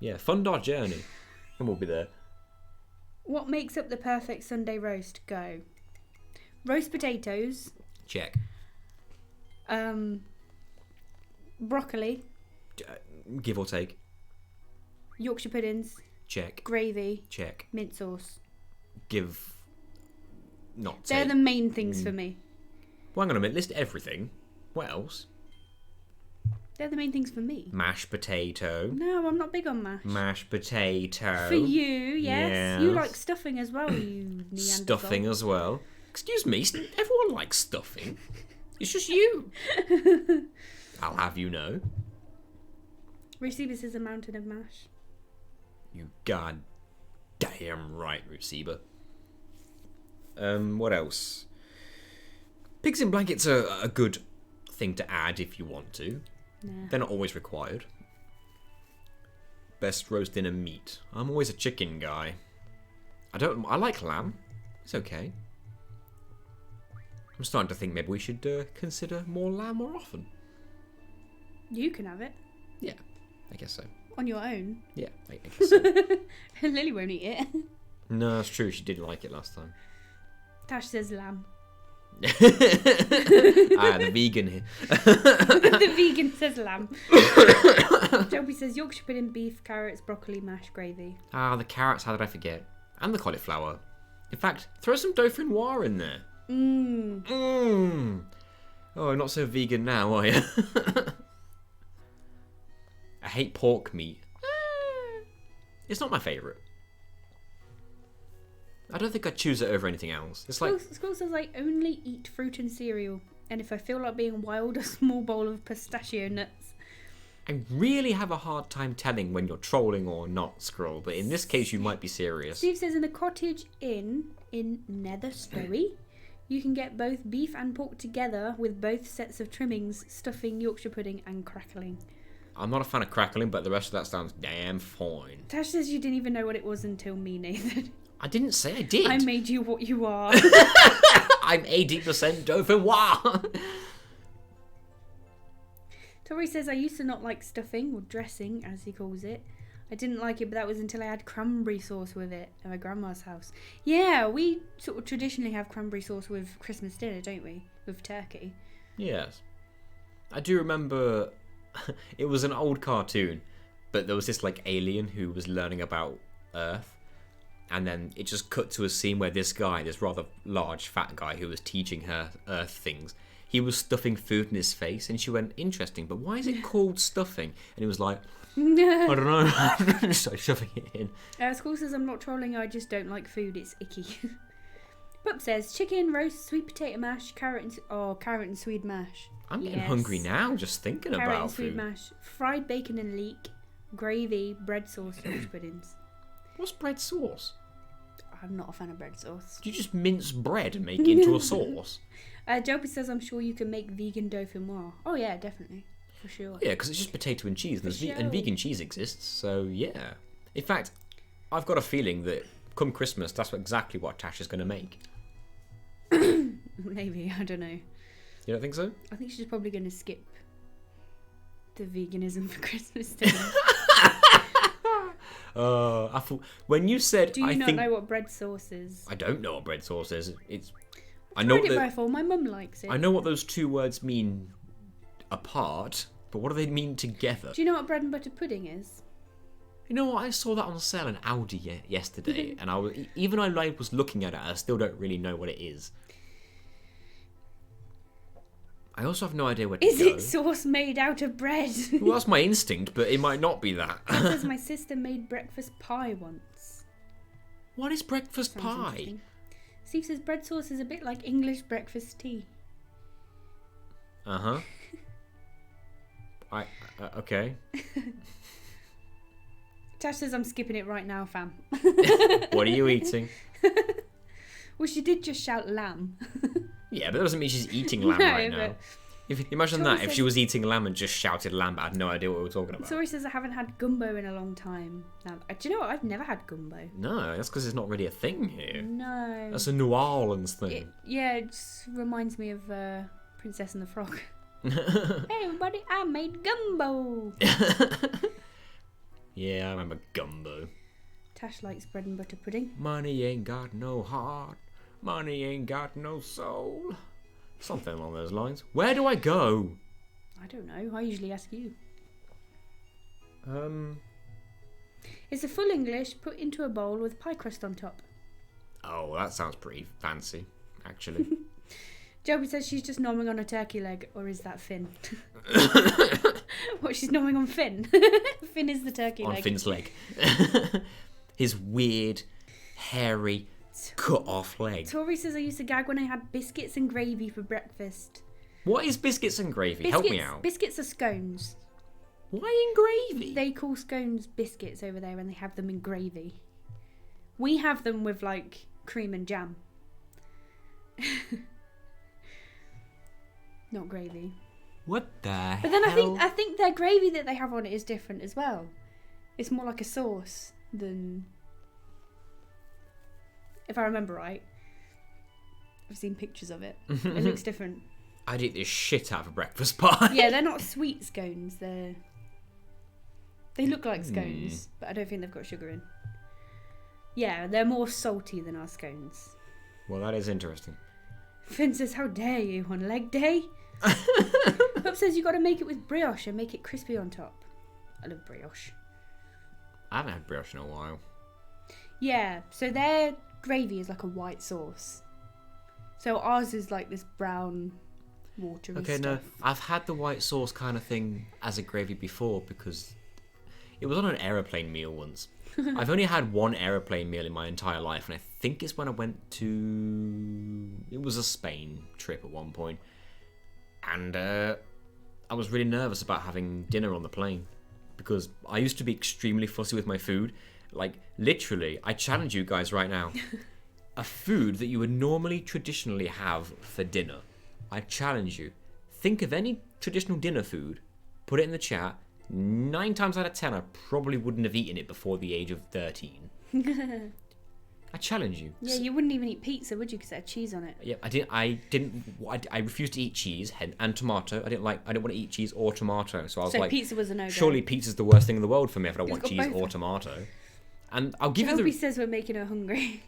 Yeah, fund our journey. And we'll be there. What makes up the perfect Sunday roast? Go. Roast potatoes. Check. Broccoli. Give or take. Yorkshire puddings. Check. Gravy. Check. Mint sauce. Give. Not They're take. the main things for me. Well, hang on a minute. List everything. What else? They're the main things for me. Mashed potato. No, I'm not big on mash. Mashed potato. For you, yes. Yes. You like stuffing as well, you Neanderthal. Stuffing as well. Excuse me. Everyone likes stuffing. It's just you. I'll have you know. Receiver is a mountain of mash. You god damn right, Receiver. What else? Pigs in blankets are a good thing to add if you want to. Nah. They're not always required. Best roast dinner meat. I'm always a chicken guy. I like lamb. It's okay. I'm starting to think maybe we should consider more lamb more often. You can have it. Yeah, I guess so. On your own. Yeah, I guess so. Lily won't eat it. No, that's true. She didn't like it last time. Tash says lamb. The vegan here. The vegan says lamb. Joby says Yorkshire pudding, beef, carrots, broccoli, mash, gravy. The carrots, how did I forget? And the cauliflower. In fact, throw some dauphinoise in there. Oh, not so vegan now, are you? I hate pork meat. It's not my favourite. I don't think I'd choose it over anything else. It's like... School says I only eat fruit and cereal. And if I feel like being wild, a small bowl of pistachio nuts. I really have a hard time telling when you're trolling or not, Scroll. But in this case, you might be serious. Steve says in the cottage inn in Netherstowe, you can get both beef and pork together with both sets of trimmings, stuffing, Yorkshire pudding and crackling. I'm not a fan of crackling, but the rest of that sounds damn fine. Tash says you didn't even know what it was until me, Nathan. I didn't say I did. I made you what you are. I'm 80% dauphinoise. Tori says I used to not like stuffing, or dressing as he calls it. I didn't like it, but that was until I had cranberry sauce with it at my grandma's house. Yeah, we sort of traditionally have cranberry sauce with Christmas dinner, don't we? With turkey. Yes. I do remember it was an old cartoon, but there was this like alien who was learning about Earth. And then it just cut to a scene where this guy, this rather large fat guy who was teaching her Earth things, he was stuffing food in his face, and she went, interesting, but why is it called stuffing? And he was like, I don't know. Just started shoving it in. School says I'm not trolling, I just don't like food, it's icky. Pup says chicken, roast, sweet potato mash, carrot and swede mash. I'm getting hungry now just thinking carrot about and swede food. Mash, fried bacon and leek, gravy, bread sauce, Yorkshire puddings. What's bread sauce? I'm not a fan of bread sauce. Do you just mince bread and make it into a sauce? Joby says I'm sure you can make vegan dauphinoise. Oh yeah, definitely. For sure. Yeah, because it's just potato and cheese, and vegan cheese exists, so yeah. In fact, I've got a feeling that come Christmas, that's exactly what Tash is going to make. Maybe, I don't know. You don't think so? I think she's probably going to skip the veganism for Christmas dinner. I thought when you said, do you not know what bread sauce is? I don't know what bread sauce is. I know it by far. My mum likes it. I know what those two words mean apart, but what do they mean together? Do you know what bread and butter pudding is? You know what? I saw that on sale in Aldi yesterday, and I was looking at it. I still don't really know what it is. I also have no idea where to go. Is it sauce made out of bread? Well, that's my instinct, but it might not be that. It says my sister made breakfast pie once. What is breakfast pie? Steve says bread sauce is a bit like English breakfast tea. Uh-huh. Okay. Tash says I'm skipping it right now, fam. What are you eating? Well, she did just shout lamb. Yeah, but that doesn't mean she's eating lamb right now. Imagine that, if she was eating lamb and just shouted lamb, but I had no idea what we were talking about. Tori says I haven't had gumbo in a long time. Now, do you know what? I've never had gumbo. No, that's because it's not really a thing here. No. That's a New Orleans thing. It just reminds me of Princess and the Frog. Hey everybody, I made gumbo. Yeah, I remember gumbo. Tash likes bread and butter pudding. Money ain't got no heart. Money ain't got no soul. Something along those lines. Where do I go? I don't know. I usually ask you. It's a full English put into a bowl with pie crust on top. Oh, that sounds pretty fancy, actually. Joby says she's just nomming on a turkey leg, or is that Finn? What, she's nomming on Finn? Finn is the turkey leg. On Finn's leg. His weird, hairy, cut-off leg. Tori says I used to gag when I had biscuits and gravy for breakfast. What is biscuits and gravy? Help me out. Biscuits are scones. Why in gravy? They call scones biscuits over there and they have them in gravy. We have them with, like, cream and jam. Not gravy. What the hell? But then I think their gravy that they have on it is different as well. It's more like a sauce than, if I remember right. I've seen pictures of it. It looks different. I'd eat this shit out of a breakfast pie. Yeah, they're not sweet scones. They look like scones, but I don't think they've got sugar in. Yeah, they're more salty than our scones. Well, that is interesting. Finn says, how dare you on leg day? Pup says you got to make it with brioche and make it crispy on top. I love brioche. I haven't had brioche in a while. Yeah, so their gravy is like a white sauce. So ours is like this brown, watery stuff. No, I've had the white sauce kind of thing as a gravy before because it was on an aeroplane meal once. I've only had one aeroplane meal in my entire life, and I think it's when I went to... It was a Spain trip at one point. And I was really nervous about having dinner on the plane because I used to be extremely fussy with my food. Like, literally, I challenge you guys right now. A food that you would normally traditionally have for dinner. I challenge you. Think of any traditional dinner food, put it in the chat. 9 times out of 10, I probably wouldn't have eaten it before the age of 13. I challenge you. Yeah, you wouldn't even eat pizza, would you? Because it had cheese on it. Yeah, I refused to eat cheese and tomato. I didn't want to eat cheese or tomato. So I was like, pizza was a no-go. Surely pizza's the worst thing in the world for me if I don't want cheese both. or tomato. And I'll give you Toby says we're making her hungry.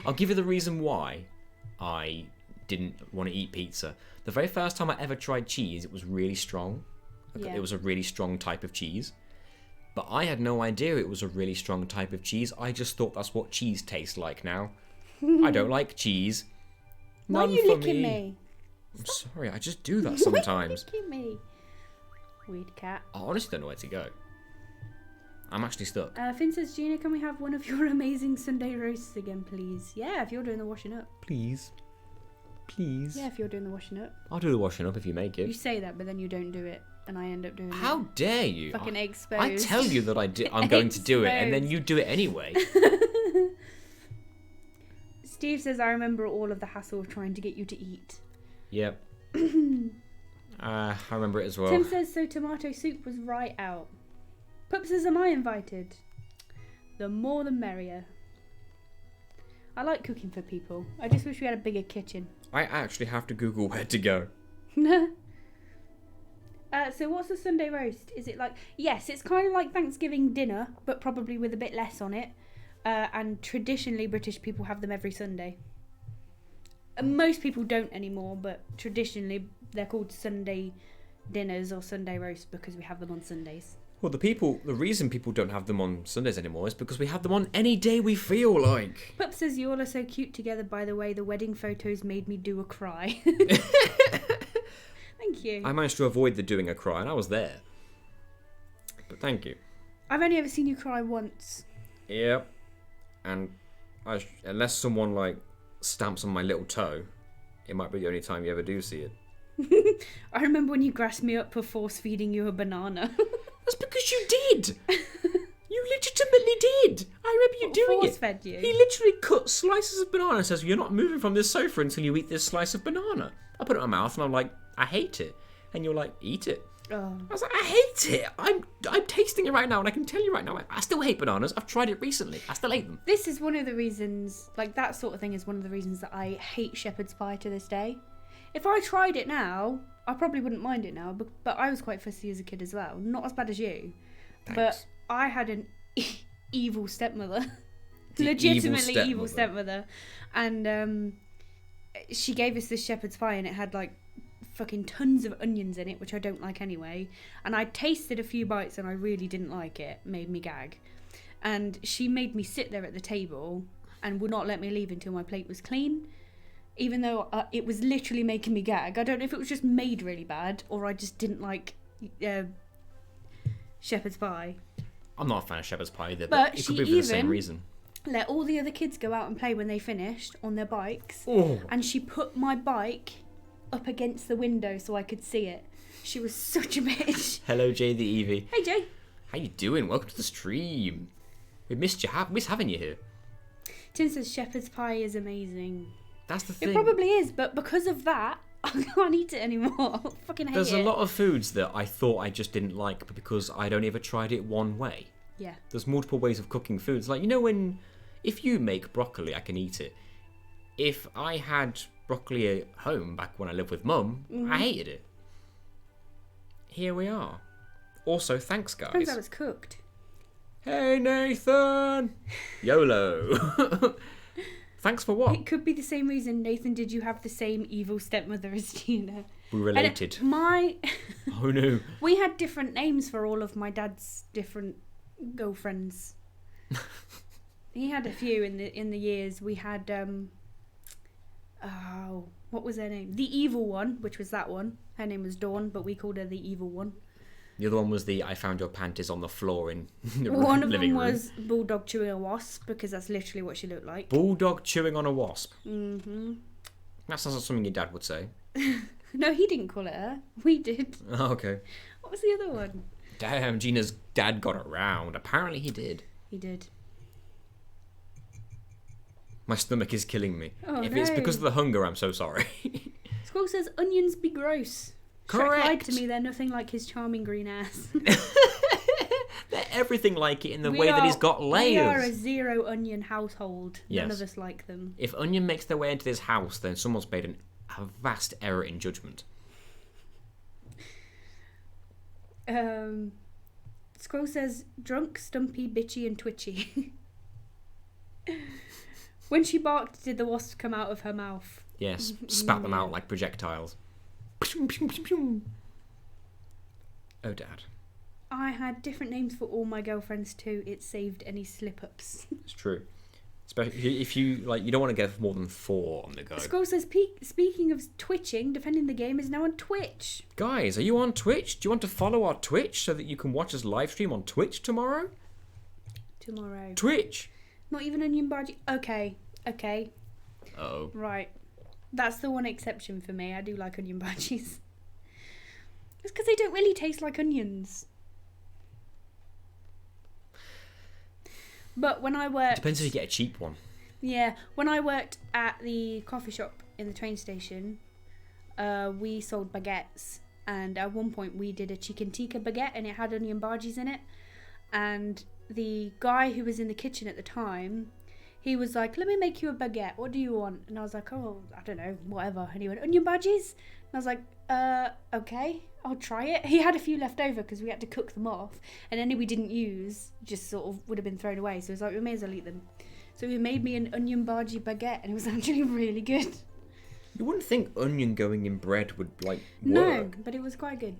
I'll give you the reason why I didn't want to eat pizza. The very first time I ever tried cheese, it was really strong. Yeah. It was a really strong type of cheese. But I had no idea it was a really strong type of cheese. I just thought that's what cheese tastes like now. I don't like cheese. Why are None you for licking me? I'm sorry, I just do that sometimes. Why are you licking me? Weird cat. I honestly don't know where to go. I'm actually stuck. Finn says, Gina, can we have one of your amazing Sunday roasts again, please? Yeah, if you're doing the washing up. Please. Please. Yeah, if you're doing the washing up. I'll do the washing up if you make it. You say that, but then you don't do it, and I end up doing it. How dare you? Fucking exposed. I tell you that I'm going to do it, and then you do it anyway. Steve says, I remember all of the hassle of trying to get you to eat. Yep. I remember it as well. Tim says, so tomato soup was right out. Pup says, am I invited? The more the merrier. I like cooking for people. I just wish we had a bigger kitchen. I actually have to Google where to go. So what's the Sunday roast? Is it like... Yes, it's kind of like Thanksgiving dinner, but probably with a bit less on it. And traditionally, British people have them every Sunday. Most people don't anymore, but traditionally, they're called Sunday dinners or Sunday roast because we have them on Sundays. Well, the reason people don't have them on Sundays anymore is because we have them on any day we feel like. Pup says, you all are so cute together, by the way. The wedding photos made me do a cry. Thank you. I managed to avoid the doing a cry, and I was there. But thank you. I've only ever seen you cry once. Yep. And unless someone, like, stamps on my little toe, it might be the only time you ever do see it. I remember when you grasped me up for force-feeding you a banana. That's because you did! You legitimately did! I remember you doing it. Force-fed you? He literally cut slices of banana and says, you're not moving from this sofa until you eat this slice of banana. I put it in my mouth and I'm like, I hate it. And you're like, eat it. Oh. I was like, I hate it. I'm tasting it right now and I can tell you right now, I still hate bananas. I've tried it recently. I still hate them. This is one of the reasons, like that sort of thing is one of the reasons that I hate shepherd's pie to this day. If I tried it now, I probably wouldn't mind it now, but I was quite fussy as a kid as well. Not as bad as you. Thanks. But I had an evil stepmother. The Legitimately evil stepmother. And she gave us this shepherd's pie and it had like fucking tons of onions in it, which I don't like anyway. And I tasted a few bites and I really didn't like it. Made me gag. And she made me sit there at the table and would not let me leave until my plate was clean. Even though it was literally making me gag. I don't know if it was just made really bad or I just didn't like shepherd's pie. I'm not a fan of shepherd's pie either, but it could be for the same reason. Let all the other kids go out and play when they finished on their bikes. Oh. And she put my bike up against the window so I could see it. She was such a bitch. Hello, Jay the Eevee. Hey, Jay. How you doing? Welcome to the stream. We missed you. Miss having you here. Tim says shepherd's pie is amazing. That's the thing. It probably is, but because of that, I can't eat it anymore. I fucking hate There's it. a lot of foods that I thought I just didn't like but because I'd only ever tried it one way. Yeah. There's multiple ways of cooking foods. Like, if you make broccoli, I can eat it. If I had broccoli at home back when I lived with Mum, I hated it. Here we are. Also, thanks, guys. Depends how it's cooked. Hey, Nathan! YOLO! Thanks for what? It could be the same reason, Nathan, did you have the same evil stepmother as Gina? We related. Oh, no. We had different names for all of my dad's different girlfriends. He had a few in the years. We had, what was her name? The evil one, which was that one. Her name was Dawn, but we called her the evil one. The other one was I found your panties on the floor in the One of living them room. was Bulldog chewing a wasp, because that's literally what she looked like. Bulldog chewing on a wasp. Mm-hmm. That sounds like something your dad would say. No, he didn't call it her. We did. Oh, okay. What was the other one? Damn, Gina's dad got around. Apparently he did. He did. My stomach is killing me. Oh, If no. it's because of the hunger, I'm so sorry. Squirrel says onions be gross. Correct. Shrek lied to me, they're nothing like his charming green ass. They're everything like it in the way that he's got layers. We are a zero onion household. Yes. None of us like them. If onion makes their way into this house, then someone's made a vast error in judgment. Squirrel says, drunk, stumpy, bitchy and twitchy. When she barked, did the wasp come out of her mouth? Yes, spat them out like projectiles. Oh, Dad. I had different names for all my girlfriends too. It saved any slip-ups. It's true. Especially if you don't want to get more than 4 on the go. Squirrel says, speaking of twitching, Defending the Game is now on Twitch. Guys, are you on Twitch? Do you want to follow our Twitch so that you can watch us live stream on Twitch tomorrow? Tomorrow. Twitch. Not even onion bhaji. Okay. Oh. Right. That's the one exception for me. I do like onion bhajis. It's because they don't really taste like onions. But when I worked... Depends if you get a cheap one. Yeah. When I worked at the coffee shop in the train station, we sold baguettes. And at one point we did a chicken tikka baguette and it had onion bhajis in it. And the guy who was in the kitchen at the time... He was like, let me make you a baguette. What do you want? And I was like, oh, I don't know, whatever. And he went, onion bhajis? And I was like, okay, I'll try it. He had a few left over because we had to cook them off. And any we didn't use just sort of would have been thrown away. So he was like, we may as well eat them. So he made me an onion bhaji baguette and it was actually really good. You wouldn't think onion going in bread would, work. No, but it was quite good.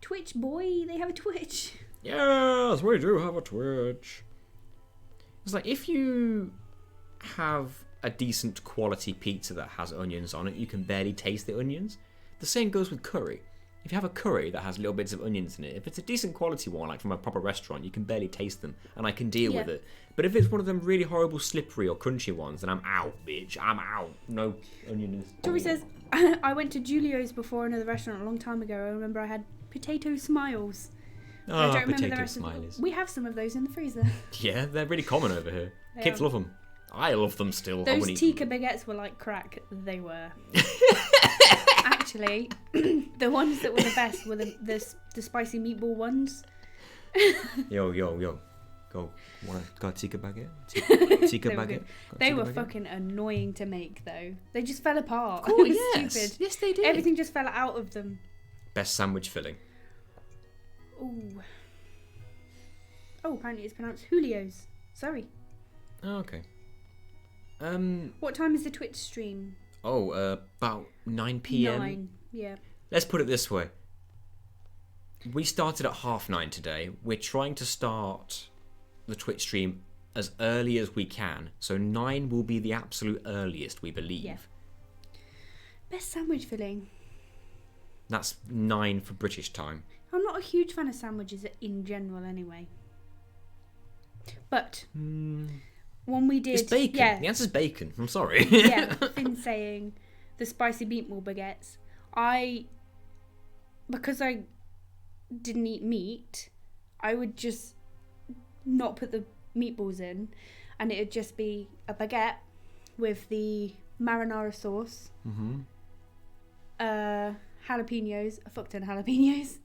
Twitch, boy. They have a Twitch. Yes, we do have a Twitch. It's like, if you have a decent quality pizza that has onions on it, you can barely taste the onions. The same goes with curry. If you have a curry that has little bits of onions in it, if it's a decent quality one, like from a proper restaurant, you can barely taste them, and I can deal with it. But if it's one of them really horrible slippery or crunchy ones, then I'm out, bitch. I'm out. No onions. Tori says, I went to Julio's before, another restaurant, a long time ago. I remember I had potato smiles. I don't remember the rest smileys. We have some of those in the freezer. Yeah, they're really common over here. Kids love them. I love them still. Those tikka baguettes were like crack. They were. Actually, the ones that were the best were the spicy meatball ones. Yo. Go. Got a tikka baguette? Tikka They were baguette? good. Got a They tikka were baguette? fucking annoying to make though. They just fell apart. Cool, It was yes. stupid. Yes, they did. Everything just fell out of them. Best sandwich filling. Ooh. Oh, apparently it's pronounced Julio's. Sorry. Oh, okay. What time is the Twitch stream? About 9 p.m. 9. Yeah. Let's put it this way. We started at 9:30 today. We're trying to start the Twitch stream as early as we can. So 9 will be the absolute earliest, we believe. Yeah. Best sandwich filling. That's 9 for British time. I'm not a huge fan of sandwiches in general anyway. But when we did... It's bacon. Yeah, The answer's bacon. I'm sorry. yeah, Finn saying the spicy meatball baguettes. Because I didn't eat meat, I would just not put the meatballs in, and it would just be a baguette with the marinara sauce, Jalapenos, a fuck ton of jalapenos,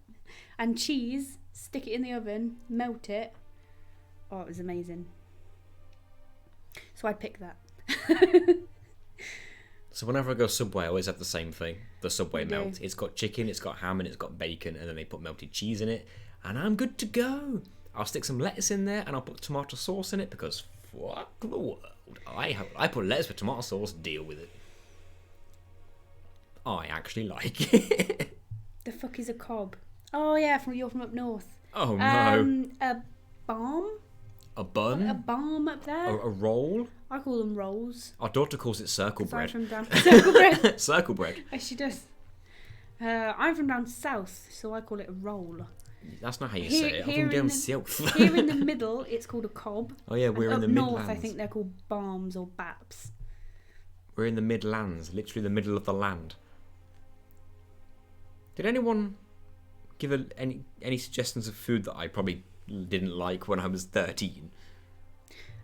and cheese. Stick it in the oven, melt it. Oh, it was amazing. So I'd pick that. So whenever I go Subway, I always have the same thing. The Subway You do. melt. It's got chicken, it's got ham, and it's got bacon, and then they put melted cheese in it, and I'm good to go. I'll stick some lettuce in there, and I'll put tomato sauce in it, because fuck the world. I put lettuce with tomato sauce, deal with it. I actually like it. The fuck is a cob? Oh yeah, you're from up north. Oh no. A balm? A bun? A balm up there? A roll? I call them rolls. Our daughter calls it circle 'Cause I'm bread. from down circle bread. Circle bread. Yes, she does. I'm from down south, so I call it a roll. That's not how you Here- say it. I'm here from in down the- south. Here in the middle, it's called a cob. Oh yeah, we're in And the up north, Midlands. I think they're called balms or baps. We're in the Midlands, literally the middle of the land. Did anyone give any suggestions of food that I probably didn't like when I was 13?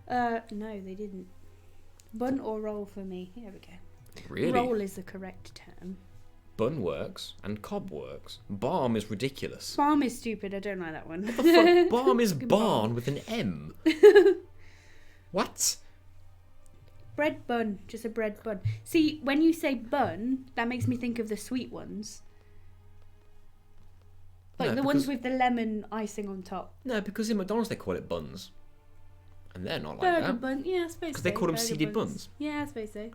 No, they didn't. Bun or roll for me. Here we go. Really? Roll is the correct term. Bun works and cob works. Barm is ridiculous. Balm is stupid. I don't like that one. What the fuck? Barm is Good barn with an M. What? Bread bun, just a bread bun. See, when you say bun, that makes me think of the sweet ones. Like No, the ones because- with the lemon icing on top. No, because in McDonald's they call it buns. And they're not like Burger that. bun, yeah, I suppose so. 'Cause they call them Burger seeded buns. Yeah, I suppose so.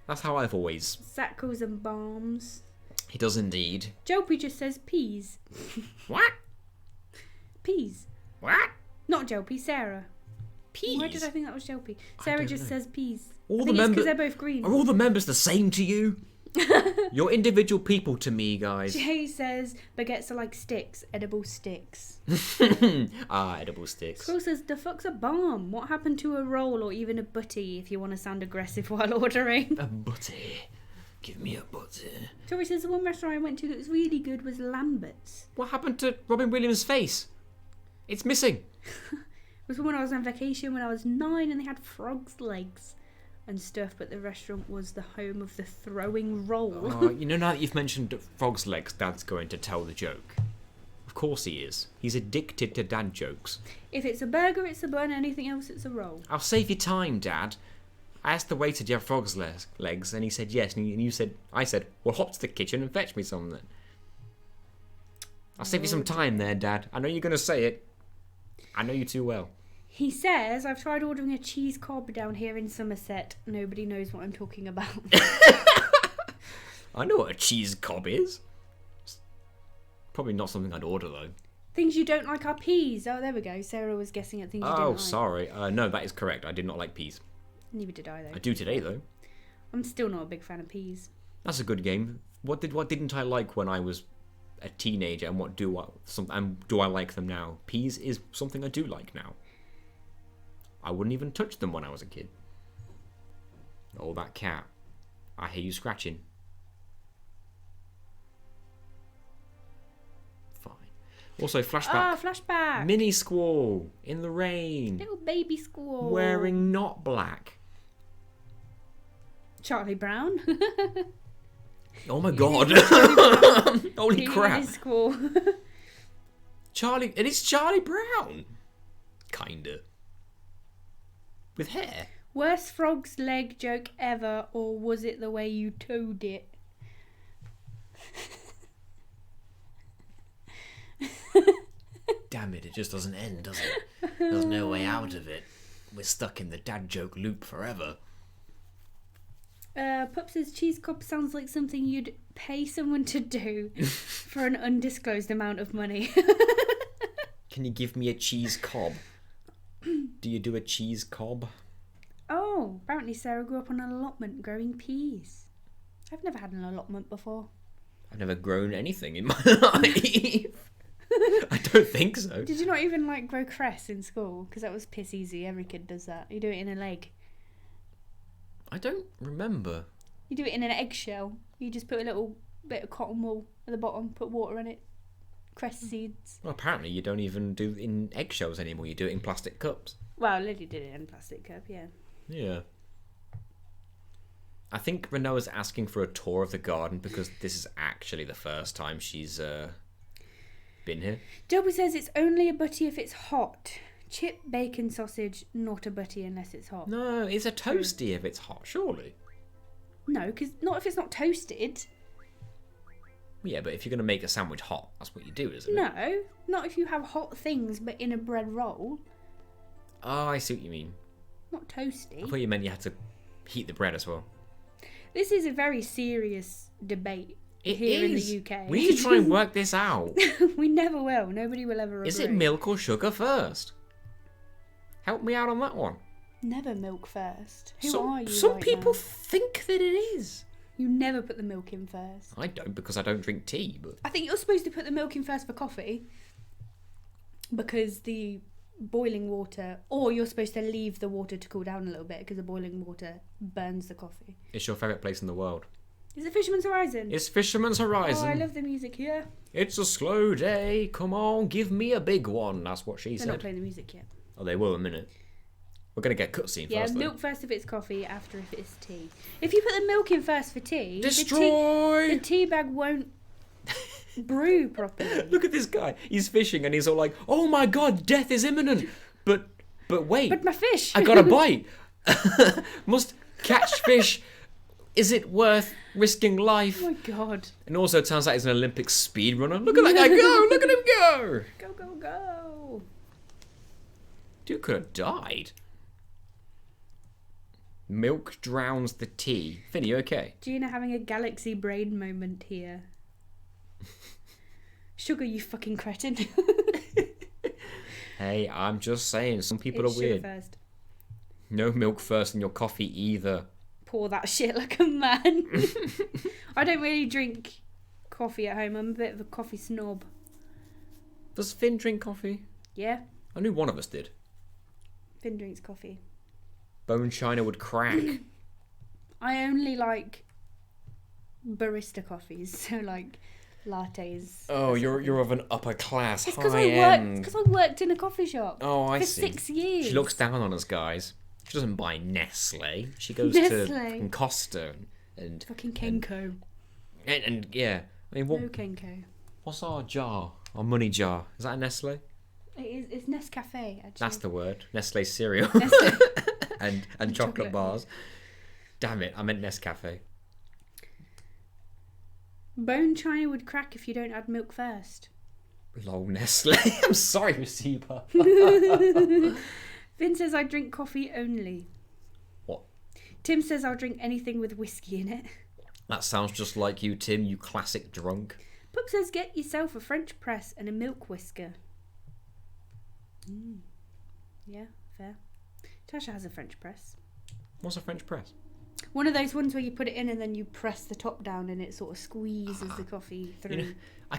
That's how I've always... Zach calls them balms. He does indeed. Jopie just says peas. What? Peas. What? Not Jopie, Sarah. Peas? Why did I think that was Jopie? I Sarah don't just know. says peas. All I the think it's because members... they're both green. Are all the members the same to you? You're individual people to me, guys. Jay says baguettes are like sticks, edible sticks. Edible sticks. Squirrel says the fuck's a balm? What happened to a roll or even a butty if you want to sound aggressive while ordering? A butty. Give me a butty. Tori says the one restaurant I went to that was really good was Lambert's. What happened to Robin Williams' face? It's missing. It was when I was on vacation when I was 9 and they had frog's legs and stuff, but the restaurant was the home of the throwing roll. Oh, you know, now that you've mentioned frog's legs, Dad's going to tell the joke. Of course he is. He's addicted to dad jokes. If it's a burger, it's a bun. Anything else, it's a roll. I'll save you time, Dad. I asked the waiter, do you have frog's legs? And he said yes. And I said, well, hop to the kitchen and fetch me some then. I'll save you some time there, Dad. I know you're going to say it. I know you too well. He says, I've tried ordering a cheese cob down here in Somerset. Nobody knows what I'm talking about. I know what a cheese cob is. It's probably not something I'd order, though. Things you don't like are peas. Oh, there we go. Sarah was guessing at things you didn't Oh, like. sorry. No, that is correct. I did not like peas. Neither did I, though. I do today, though. I'm still not a big fan of peas. That's a good game. What didn't I like when I was a teenager, and what do I like them now? Peas is something I do like now. I wouldn't even touch them when I was a kid. Oh, that cat. I hear you scratching. Fine. Also, flashback. Ah, flashback. Mini Squall in the rain. Little baby squall. Wearing not black. Charlie Brown. Oh my god. Holy Mini crap. Squall. It is Charlie Brown. Kinda. With hair. Worst frog's leg joke ever, or was it the way you toed it? Damn it just doesn't end, does it? There's no way out of it. We're stuck in the dad joke loop forever. Pup says cheese cob sounds like something you'd pay someone to do for an undisclosed amount of money. Can you give me a cheese cob? Do you do a cheese cob? Oh, apparently Sarah grew up on an allotment growing peas. I've never had an allotment before. I've never grown anything in my life. I don't think so. Did you not even grow cress in school? Because that was piss easy. Every kid does that. You do it in a leg. I don't remember. You do it in an eggshell. You just put a little bit of cotton wool at the bottom, put water in it, cress seeds. Well, apparently you don't even do it in eggshells anymore. You do it in plastic cups. Well, Lily did it in a plastic cup, yeah. Yeah. I think Renoa's asking for a tour of the garden because this is actually the first time she's been here. Dobby says it's only a butty if it's hot. Chip, bacon, sausage, not a butty unless it's hot. No, it's a toasty if it's hot, surely. No, because not if it's not toasted. Yeah, but if you're going to make a sandwich hot, that's what you do, isn't it? No, not if you have hot things but in a bread roll. Oh, I see what you mean. Not toasty. I thought you meant you had to heat the bread as well. This is a very serious debate here in the UK. We need to try and work this out. We never will. Nobody will ever agree. Is it milk or sugar first? Help me out on that one. Never milk first. Who are you? Some right people now? think that it is. You never put the milk in first. I don't because I don't drink tea. But I think you're supposed to put the milk in first for coffee because the boiling water, or you're supposed to leave the water to cool down a little bit because the boiling water burns the coffee. It's your favourite place in the world. Is it Fisherman's Horizon? It's Fisherman's Horizon. Oh, I love the music here. It's a slow day. Come on, give me a big one. That's what she They're said. not playing the music yet. Oh, they will in a minute. We're going to get cutscene Yeah, first, though. milk first if it's coffee, after if it's tea. If you put the milk in first for tea, Destroy! the tea bag won't brew properly. Look at this guy. He's fishing and he's all like, oh my god, death is imminent. But wait. But my fish. I got a bite. Must catch fish. Is it worth risking life? Oh my god. And also, it turns out he's an Olympic speedrunner. Look at that guy go! Look at him go! Go, go, go. Dude could have died. Milk drowns the tea. Finn, you okay? Gina having a galaxy brain moment here. Sugar, you fucking cretin. Hey, I'm just saying, some people It's are weird. sugar first. No milk first in your coffee either. Pour that shit like a man. I don't really drink coffee at home. I'm a bit of a coffee snob. Does Finn drink coffee? Yeah, I knew one of us did. Finn drinks coffee. Bone China would crack. I only like barista coffees, so like lattes. Oh, you're of an upper class, It's because high I end. worked in a coffee shop. Oh, I for see. 6 years. She looks down on us, guys. She doesn't buy Nestle. She goes Nestle. to Costa and Fucking Kenko. and yeah. I mean, what? No Kenko. What's our jar? Our money jar? Is that a Nestle? It's Nescafe, actually. That's the word. Nestle cereal. Nestle. and chocolate Chocolate. bars. Damn it! I meant Nescafe. Bone china would crack if you don't add milk first. Lol, Nestle. I'm sorry, Receber. Vin says I drink coffee only. What? Tim says I'll drink anything with whiskey in it. That sounds just like you, Tim. You classic drunk. Puck says get yourself a French press and a milk whisker. Yeah, fair. Tasha has a French press. What's a French press? One of those ones where you put it in and then you press the top down and it sort of squeezes the coffee through. You know,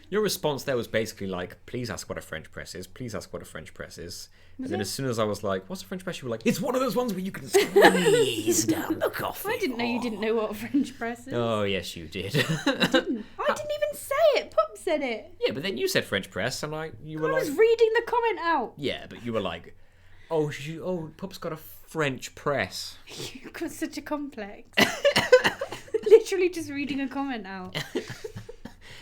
your response there was basically like, please ask what a French press is. Please ask what a French press is. And then as soon as I was like, what's a French press? You were like, it's one of those ones where you can squeeze down the coffee. I didn't know you didn't know what a French press is. Oh, yes, you did. I didn't even say it. Puck said it. Yeah, but then you said French press, and you were I like, was reading the comment out. yeah, but you were like, Pup's got a French press. You've got such a complex. Literally just reading a comment out.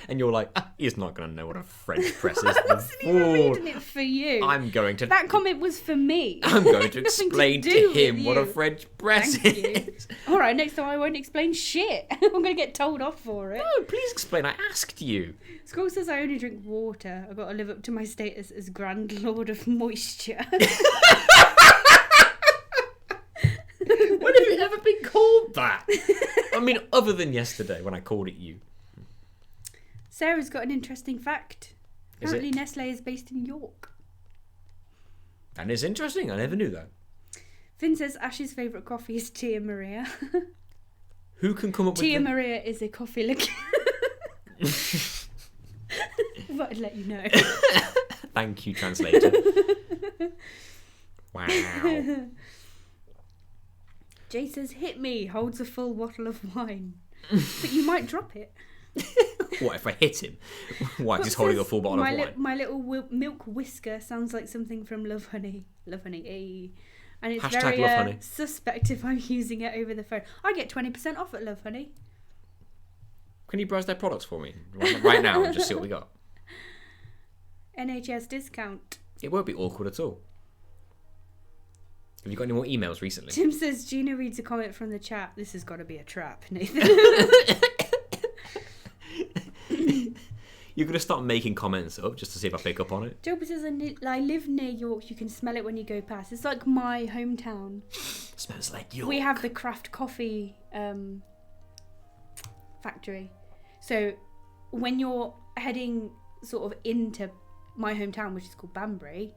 And you're like, he's not going to know what a French press is. I wasn't even reading it for you. I'm going to... That comment was for me. I'm going to Nothing explain do to with him what a you. French press Thank you. is. All right, next time I won't explain shit. I'm going to get told off for it. No, please explain. I asked you. School says I only drink water. I've got to live up to my status as Grand Lord of Moisture. When have you ever been called that? I mean, other than yesterday when I called it you. Sarah's got an interesting fact. Is Apparently it? Nestle is based in York. And it's interesting. I never knew that. Finn says Ash's favourite coffee is Tia Maria. Who can come up Tia with... Maria is a coffee liqueur. But I'd let you know. Thank you, translator. Wow. Jay says, hit me, holds a full bottle of wine. But you might drop it. What if I hit him? Why? Puck He's holding a says, full bottle of wine. My little milk whisker sounds like something from Love Honey. Love Honey, And it's Hashtag very Love Honey. suspect if I'm using it over the phone. I get 20% off at Love Honey. Can you browse their products for me right now and just see what we got? NHS discount. It won't be awkward at all. Have you got any more emails recently? Tim says Gina reads a comment from the chat. This has got to be a trap, Nathan. You're going to start making comments up just to see if I pick up on it? Job says, I live near York. You can smell it when you go past. It's like my hometown. Smells like York. We have the craft coffee factory. So when you're heading sort of into my hometown, which is called Banbury,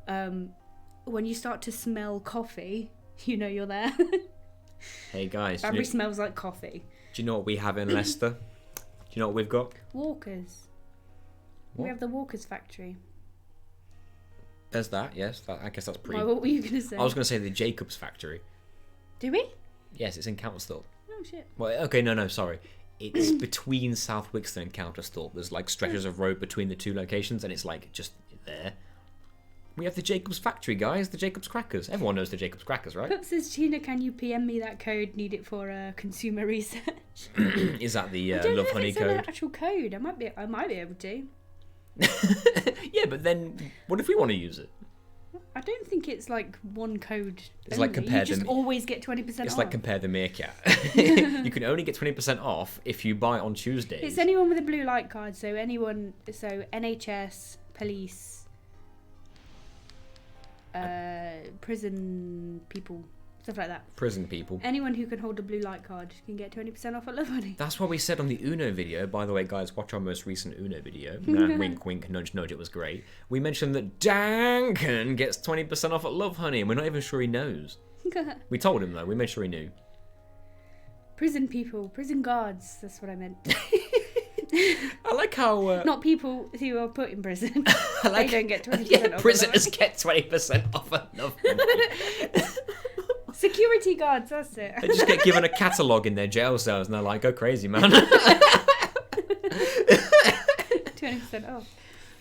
when you start to smell coffee, you know you're there. Hey guys. Banbury smells like coffee. Do you know what we have in Leicester? Do you know what we've got? Walkers. What? We have the Walkers factory. There's that, yes. I guess that's pretty... What were you going to say? I was going to say the Jacobs factory. Do we? Yes, it's in Countersthorpe. Oh, shit. Well, okay, no, sorry. It's between South Wixton and Countersthorpe. There's like stretches of road between the two locations, and it's like just there. We have the Jacobs factory, guys. The Jacobs crackers. Everyone knows the Jacobs crackers, right? Pup says, Gina, can you PM me that code? Need it for consumer research. Is that the I don't Love know if Honey it's code? an actual code. I might be able to. Yeah, but then what if we want to use it? I don't think it's like one code. It's like only. compared You just to- always get 20% off. It's like compare the meerkat. You can only get 20% off if you buy on Tuesdays. It's anyone with a blue light card. So NHS, police, prison people, stuff like that. Prison people. Anyone who can hold a blue light card can get 20% off at Love Honey. That's what we said on the Uno video. By the way, guys, watch our most recent Uno video. Nah, wink, wink, nudge, nudge. It was great. We mentioned that Duncan gets 20% off at Love Honey, and we're not even sure he knows. We told him, though. We made sure he knew. Prison people, prison guards. That's what I meant. I like how... Not people who are put in prison. I like, they don't get 20% yeah, off. prisoners get 20% off at Love Honey. Security guards, that's it. They just get given a catalogue in their jail cells, and they're like, go crazy, man. 20% off.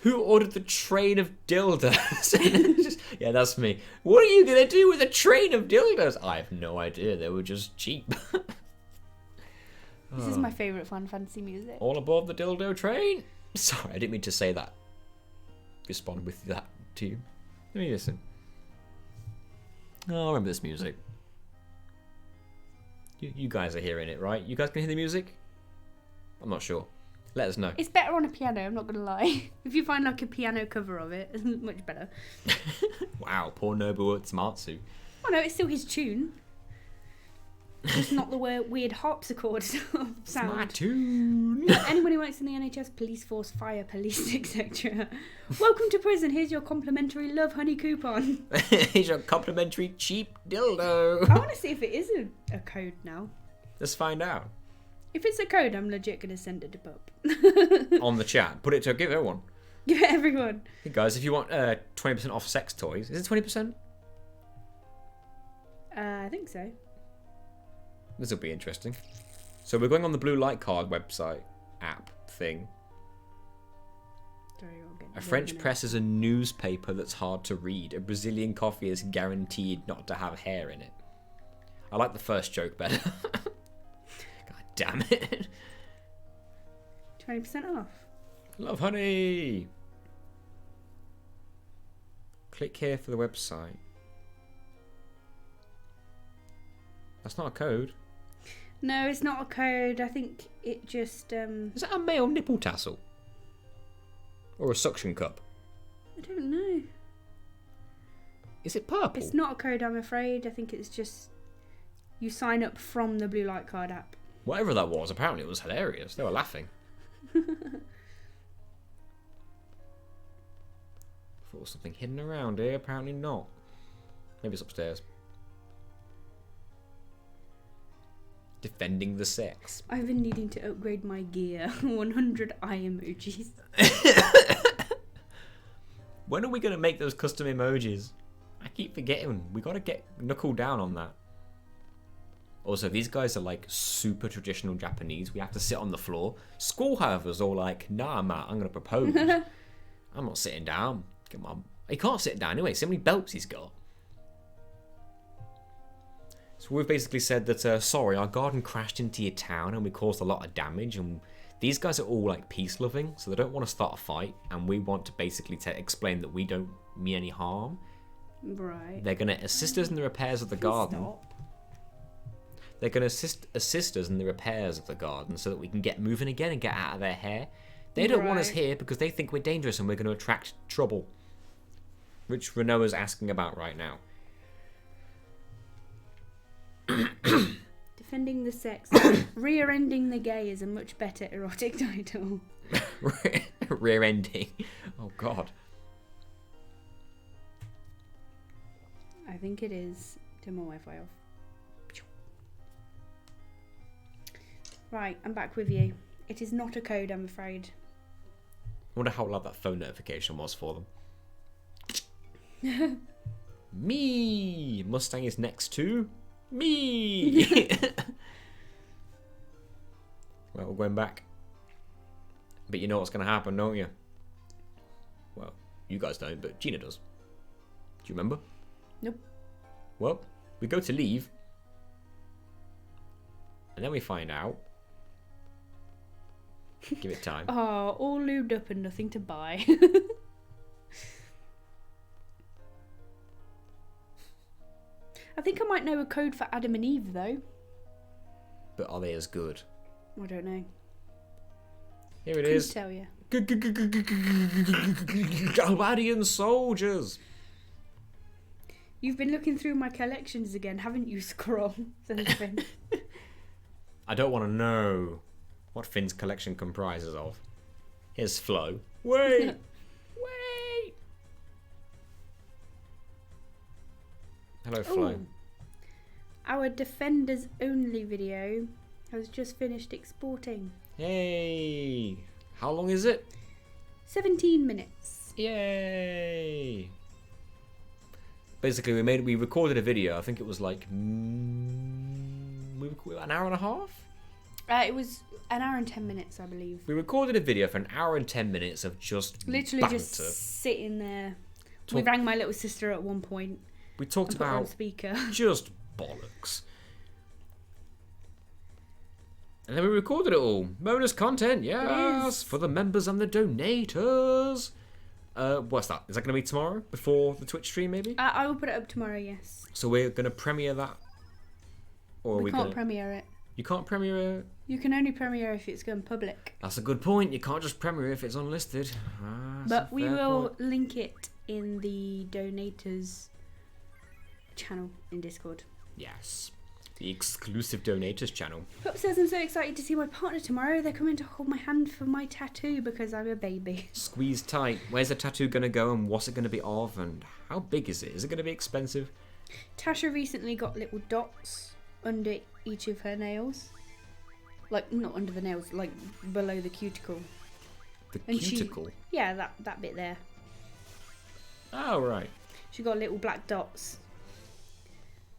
Who ordered the train of dildos? Yeah, that's me. What are you going to do with a train of dildos? I have no idea. They were just cheap. This is my favourite Final Fantasy music. All aboard the dildo train. Sorry, I didn't mean to say that. Respond with that to you. Let me listen. Oh, I remember this music. You guys are hearing it, right? You guys can hear the music? I'm not sure. Let us know. It's better on a piano, I'm not going to lie. If you find like a piano cover of it, it's much better. Wow, poor Nobuo Tsumatsu. Oh no, it's still his tune. Just not the weird harpsichord sound. It's my tune. Anyone who works in the NHS, police force, fire, police, etc. Welcome to prison. Here's your complimentary Love Honey coupon. Here's your complimentary cheap dildo. I want to see if it is a code now. Let's find out. If it's a code, I'm legit going to send it to Pup. On the chat. Put it to give everyone. Give it everyone. Hey guys, if you want 20% off sex toys, is it 20%? I think so. This will be interesting. So we're going on the Blue Light Card website app thing. Sorry, I'll get A French press is a newspaper that's hard to read. A Brazilian coffee is guaranteed not to have hair in it. I like the first joke better. God damn it. 20% off. Love Honey. Click here for the website. That's not a code. No, it's not a code. I think it just... Is that a male nipple tassel? Or a suction cup? I don't know. Is it purple? It's not a code, I'm afraid. I think it's just... You sign up from the Blue Light Card app. Whatever that was, apparently it was hilarious. They were laughing. Thought there was something hidden around here. Apparently not. Maybe it's upstairs. Defending the sex. I've been needing to upgrade my gear. 100 eye emojis. When are we going to make those custom emojis? I keep forgetting. We got to get knuckle down on that. Also, these guys are like super traditional Japanese. We have to sit on the floor. School, however, is all like, nah, Matt, I'm going to propose. I'm not sitting down. Come on. He can't sit down anyway. So many belts he's got. So we've basically said that, sorry, our garden crashed into your town and we caused a lot of damage, and these guys are all like peace loving, so they don't want to start a fight, and we want to basically explain that we don't mean any harm. Right. They're going to assist us in the repairs of the garden. Stop. They're going to assist us in the repairs of the garden so that we can get moving again and get out of their hair. They don't want us Right. here because they think we're dangerous and we're going to attract trouble, which Renault's asking about right now. Defending the sex. Rear-ending the gay is a much better erotic title. Rear ending. Oh God. I think it is. Turn my Wi-Fi off. Right, I'm back with you. It is not a code, I'm afraid. I wonder how loud that phone notification was for them. Me! Mustang is next to me! Well, we're going back. But you know what's going to happen, don't you? Well, you guys don't, but Gina does. Do you remember? Nope. Well, we go to leave. And then we find out. Give it time. Oh, all lubed up and nothing to buy. I think I might know a code for Adam and Eve, though. But are they as good? I don't know. Here it Couldn't is. tell you. Aladdin soldiers. You've been looking through my collections again, haven't you, Scroll? Says Finn. I don't want to know what Finn's collection comprises of. Here's Flo. Wait! Wait! Hello, Flo. Ooh. Our Defenders Only video has just finished exporting. Hey! How long is it? 17 minutes. Yay! Basically, we recorded a video. I think it was like an hour and a half. It was an hour and 10 minutes, I believe. We recorded a video for an hour and 10 minutes of just Literally banter. just sitting there. We rang my little sister at one point. We talked and put her on about speaker. just bollocks. And then we recorded it all. Bonus content, yes, Yes. for the members and the donators. What's that? Is that going to be tomorrow before the Twitch stream, maybe? I will put it up tomorrow, yes. So we're going to premiere that, or are We we can't going? premiere it. You can't premiere it. You can only premiere if it's going public. That's a good point. You can't just premiere if it's unlisted. That's But a we fair will point. link it in the donators channel in Discord. Yes, the exclusive donators channel. Pop says, I'm so excited to see my partner tomorrow. They're coming to hold my hand for my tattoo because I'm a baby. Squeeze tight. Where's the tattoo going to go, and what's it going to be of, and how big is it? Is it going to be expensive? Tasha recently got little dots under each of her nails. Like, not under the nails, like below the cuticle. The And cuticle. Yeah, that bit there. Oh, right. She got little black dots.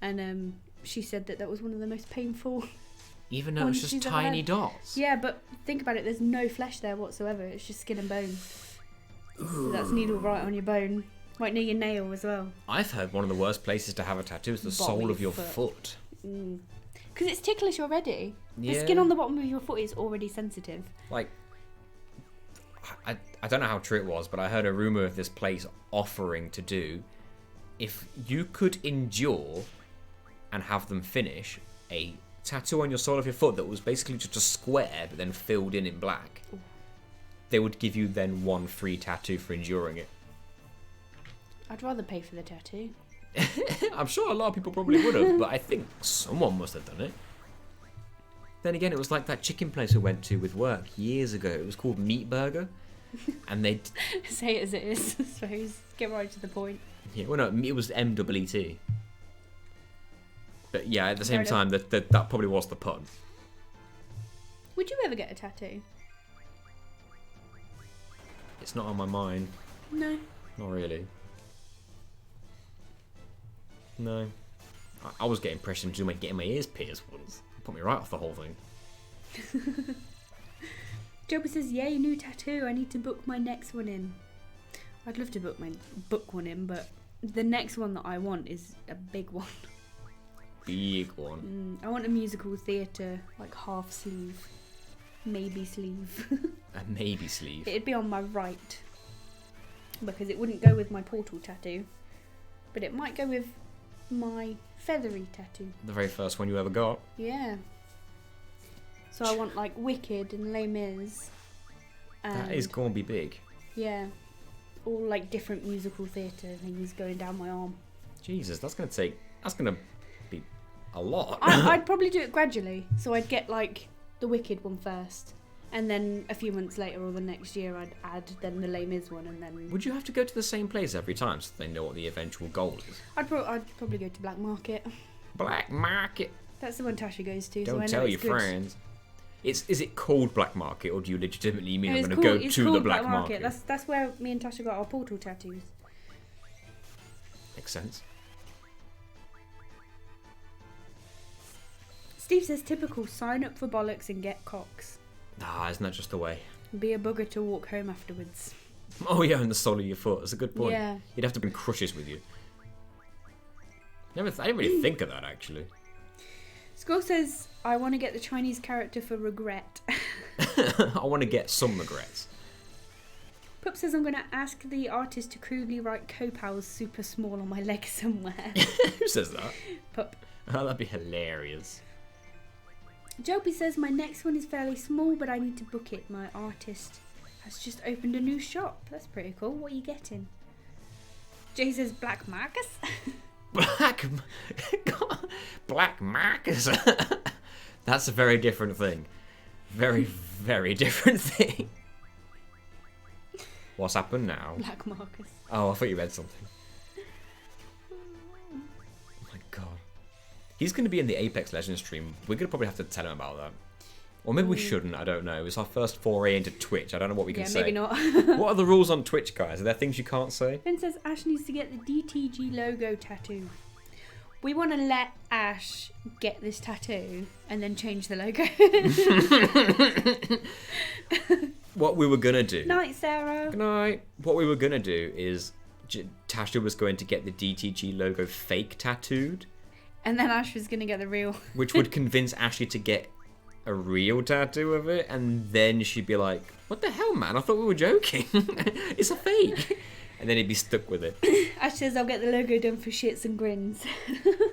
And she said that was one of the most painful. Even though One it's just she's ever tiny had. dots. Yeah, but think about it, there's no flesh there whatsoever. It's just skin and bone. So that's needle right on your bone. Right near your nail as well. I've heard one of the worst places to have a tattoo is the sole of your foot. Because it's ticklish already. Yeah. The skin on the bottom of your foot is already sensitive. Like, I don't know how true it was, but I heard a rumour of this place offering to do, if you could endure and have them finish a tattoo on your sole of your foot that was basically just a square but then filled in black, they would give you then one free tattoo for enduring it. I'd rather pay for the tattoo. I'm sure a lot of people probably would have, but I think someone must have done it. Then again, it was like that chicken place we went to with work years ago. It was called Meat Burger, and they Say it as it is, I suppose. Get right to the point. yeah, well, no, it was MEET. But yeah, at the same Fair time, that probably was the pun. Would you ever get a tattoo? It's not on my mind. No. Not really. No. I was getting pressured into getting my ears pierced once. It put me right off the whole thing. Joba says, yay, new tattoo. I need to book my next one in. I'd love to book one in, but the next one that I want is a big one. big one. I want a musical theatre, like half sleeve. Maybe sleeve. A maybe sleeve. It'd be on my right. Because it wouldn't go with my portal tattoo. But it might go with my feathery tattoo. The very first one you ever got. Yeah. So I want like Wicked and Les Mis. That is gonna be big. Yeah. All like different musical theatre things going down my arm. Jesus, that's gonna be a lot. I'd probably do it gradually. So I'd get like the Wicked one first. And then a few months later or the next year I'd add then the Les Mis one and then... Would you have to go to the same place every time so they know what the eventual goal is? I'd probably go to Black Market. Black Market? That's the one Tasha goes to. Don't so I know tell it's your good. friends. Is it called Black Market or do you legitimately mean No, I'm it's going to called- go it's to the called Black Market? That's where me and Tasha got our portal tattoos. Makes sense. Steve says typical, sign up for bollocks and get cocks. Isn't that just the way? Be a bugger to walk home afterwards. Oh yeah, and the sole of your foot. That's a good point. Yeah. You'd have to bring crushes with you. I didn't really think of that, actually. Skull says, I want to get the Chinese character for regret. I want to get some regrets. Pup says, I'm going to ask the artist to crudely write Copals super small on my leg somewhere. Who says that? Pup. Oh, that'd be hilarious. Joby says, my next one is fairly small, but I need to book it. My artist has just opened a new shop. That's pretty cool. What are you getting? Jay says, Black Marcus. Black Marcus. That's a very different thing. Very, very different thing. What's happened now? Black Marcus. Oh, I thought you read something. Oh my god. He's going to be in the Apex Legends stream. We're going to probably have to tell him about that. Or maybe we shouldn't, I don't know. It's our first foray into Twitch. I don't know what we can say. Maybe not. What are the rules on Twitch, guys? Are there things you can't say? Ben says Ash needs to get the DTG logo tattoo. We want to let Ash get this tattoo and then change the logo. What we were going to do... Night, Sarah. Good night. What we were going to do is... Tasha was going to get the DTG logo fake tattooed. And then Ash was going to get the real. Which would convince Ashley to get a real tattoo of it. And then she'd be like, what the hell, man? I thought we were joking. It's a fake. And then he'd be stuck with it. Ash says, I'll get the logo done for shits and grins.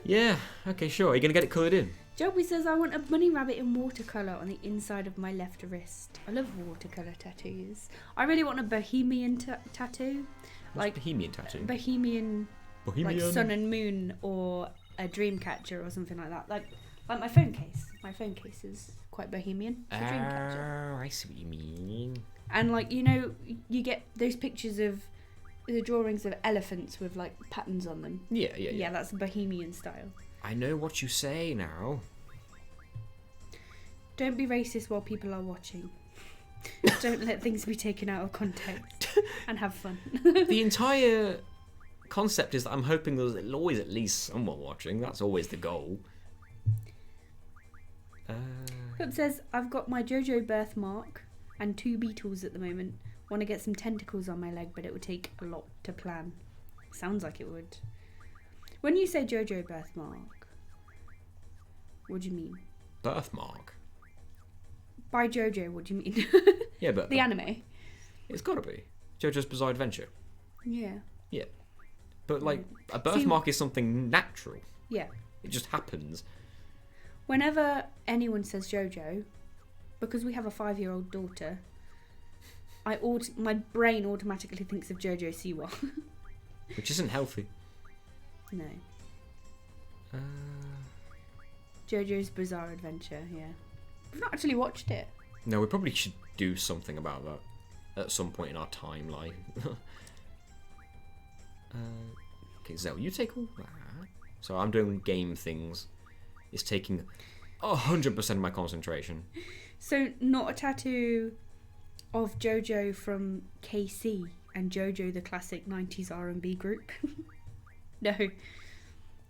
Yeah, okay, sure. Are you going to get it coloured in? Joby says, I want a bunny rabbit in watercolour on the inside of my left wrist. I love watercolour tattoos. I really want a bohemian tattoo. What's Like Bohemian tattoo? Bohemian, like sun and moon or a dream catcher or something like that. Like my phone case. My phone case is quite bohemian. It's a dream catcher. Oh, I see what you mean. And like, you know, you get those pictures of the drawings of elephants with like patterns on them. Yeah. Yeah, that's bohemian style. I know what you say now. Don't be racist while people are watching. Don't let things be taken out of context. And have fun. The entire concept is that I'm hoping there's always at least someone watching. That's always the goal. Philip says, I've got my JoJo birthmark and 2 beetles at the moment. Want to get some tentacles on my leg, but it would take a lot to plan. Sounds like it would. When you say JoJo birthmark, what do you mean? Birthmark? By JoJo, what do you mean? Yeah, but... The anime? It's gotta be. JoJo's Bizarre Adventure. Yeah. Yeah. But, like, a birthmark is something natural. Yeah. It just happens. Whenever anyone says JoJo, because we have a 5-year-old daughter, my brain automatically thinks of JoJo Siwa. Which isn't healthy. No. JoJo's Bizarre Adventure, yeah. We've not actually watched it. No, we probably should do something about that at some point in our timeline. Okay, Zell, you take all that. So I'm doing game things. It's taking 100% of my concentration. So not a tattoo of JoJo from KC and JoJo the classic 90s R&B group? No.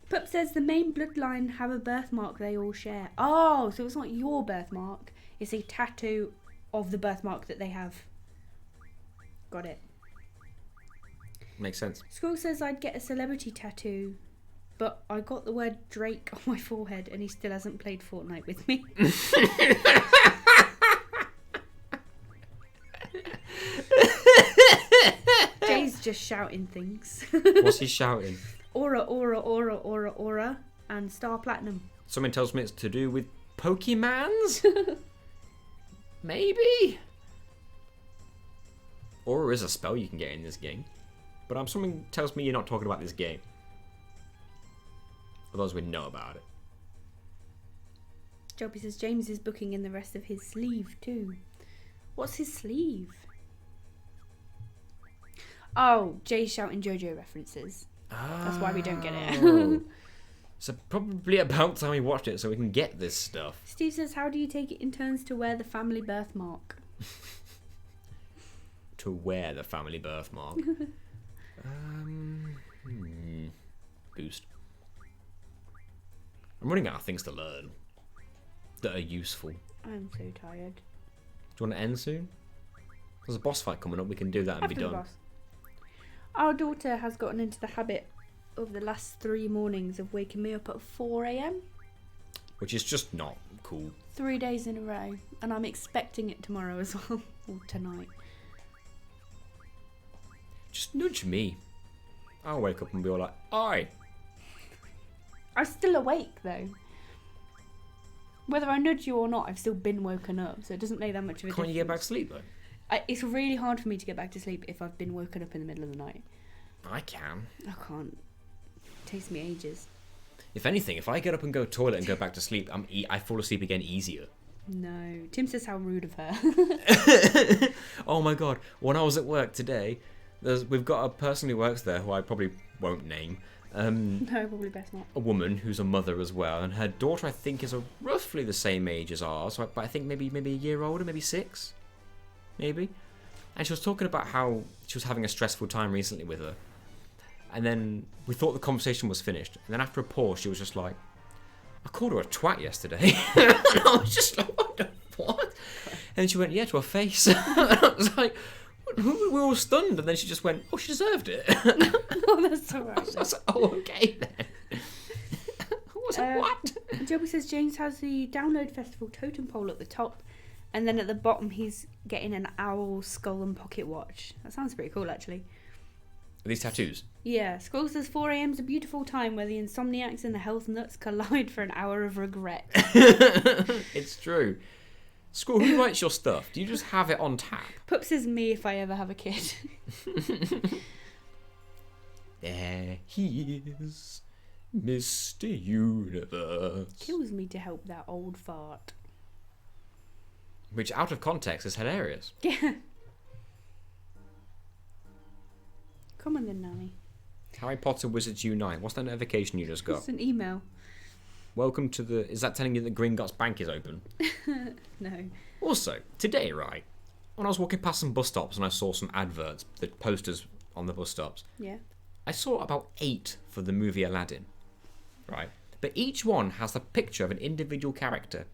Pup says the main bloodline have a birthmark they all share. Oh, so it's not your birthmark. It's a tattoo of the birthmark that they have. Got it. Makes sense. Squirrel says I'd get a celebrity tattoo but I got the word Drake on my forehead and he still hasn't played Fortnite with me. Jay's just shouting things. What's he shouting? Aura, aura, aura, aura, aura, and Star Platinum. Someone tells me it's to do with Pokemans? Maybe? Aura is a spell you can get in this game. But something tells me you're not talking about this game. Otherwise we'd know about it. Joby says James is booking in the rest of his sleeve too. What's his sleeve? Oh, Jay's shouting JoJo references. That's why we don't get it. So probably about time we watched it so we can get this stuff. Steve says, how do you take it in turns to wear the family birthmark? To wear the family birthmark. Boost. I'm running out of things to learn that are useful. I'm so tired. Do you want to end soon? There's a boss fight coming up. We can do that and After be the done. boss. Our daughter has gotten into the habit of the last 3 mornings of waking me up at 4 a.m. Which is just not cool. 3 days in a row. And I'm expecting it tomorrow as well. Or tonight. Just nudge me. I'll wake up and be all like, "Aye." I'm still awake though. Whether I nudge you or not, I've still been woken up, so it doesn't make that much of a difference. Can't you get back to sleep though? It's really hard for me to get back to sleep if I've been woken up in the middle of the night. I can. I can't. It takes me ages. If anything, if I get up and go to the toilet and go back to sleep, I fall asleep again easier. No. Tim says how rude of her. Oh my god. When I was at work today, we've got a person who works there who I probably won't name. No, probably best not. A woman who's a mother as well, and her daughter I think is roughly the same age as ours, but I think maybe a year older, maybe 6, maybe. And she was talking about how she was having a stressful time recently with her, and then we thought the conversation was finished, and then after a pause she was just like, "I called her a twat yesterday." And I was just like, what? And she went, "Yeah, to her face." And I was like, we were all stunned, and then she just went, "Oh, she deserved it." Oh, that's alright. I was like, "Oh, okay then." I was like, what? Joby says James has the Download Festival totem pole at the top, and then at the bottom he's getting an owl skull and pocket watch. That sounds pretty cool, actually. Are these tattoos? Yeah, Skull says 4 a.m. is a beautiful time where the insomniacs and the health nuts collide for an hour of regret. It's true. School, who writes your stuff? Do you just have it on tap? Pup says me if I ever have a kid. There he is, Mr. Universe. Kills me to help that old fart. Which, out of context, is hilarious. Yeah. Come on then, Nanny. Harry Potter Wizards Unite. What's that notification you just got? It's an email. Welcome to the... Is that telling you that Gringotts Bank is open? No. Also, today, right, when I was walking past some bus stops and I saw some adverts, the posters on the bus stops, Yeah. I saw about 8 for the movie Aladdin, right? But each one has the picture of an individual character.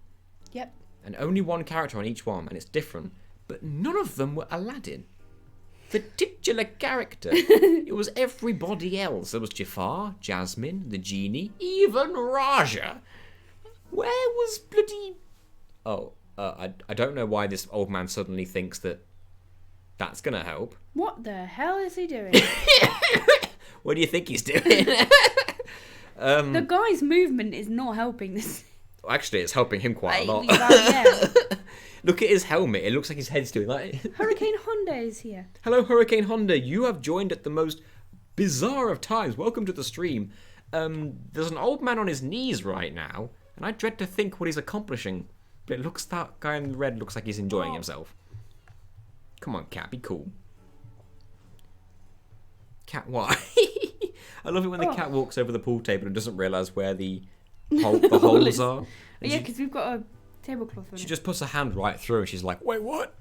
Yep. And only one character on each one, and it's different. But none of them were Aladdin. The titular character. It was everybody else. There was Jafar, Jasmine, the genie, even Raja. Where was bloody... Oh, I don't know why this old man suddenly thinks that that's going to help. What the hell is he doing? What do you think he's doing? The guy's movement is not helping this. Actually, it's helping him quite a lot. Yeah. Look at his helmet. It looks like his head's doing like... Hurricane Honda is here. Hello, Hurricane Honda. You have joined at the most bizarre of times. Welcome to the stream. There's an old man on his knees right now, and I dread to think what he's accomplishing. But it looks that guy in red looks like he's enjoying himself. Come on, cat, be cool. Cat, why? I love it when the cat walks over the pool table and doesn't realise where the holes are. Yeah, because we've got a tablecloth on She it. just puts her hand right through and she's like, "Wait, what?"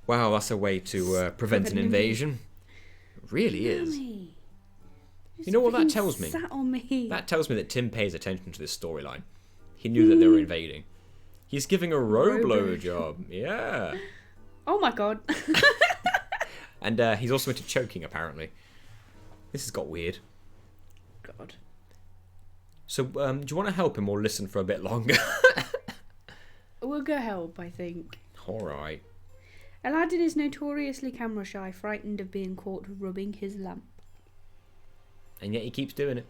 Wow, that's a way to prevent an invasion. It really is. Mommy, You know what that fucking tells me? Sat on me. That tells me that Tim pays attention to this storyline. He knew that they were invading. He's giving a Roblo job. Yeah. Oh my god. And he's also into choking, apparently. This has got weird. God. So, do you want to help him or listen for a bit longer? We'll go help, I think. Alright. Aladdin is notoriously camera shy, frightened of being caught rubbing his lamp. And yet he keeps doing it.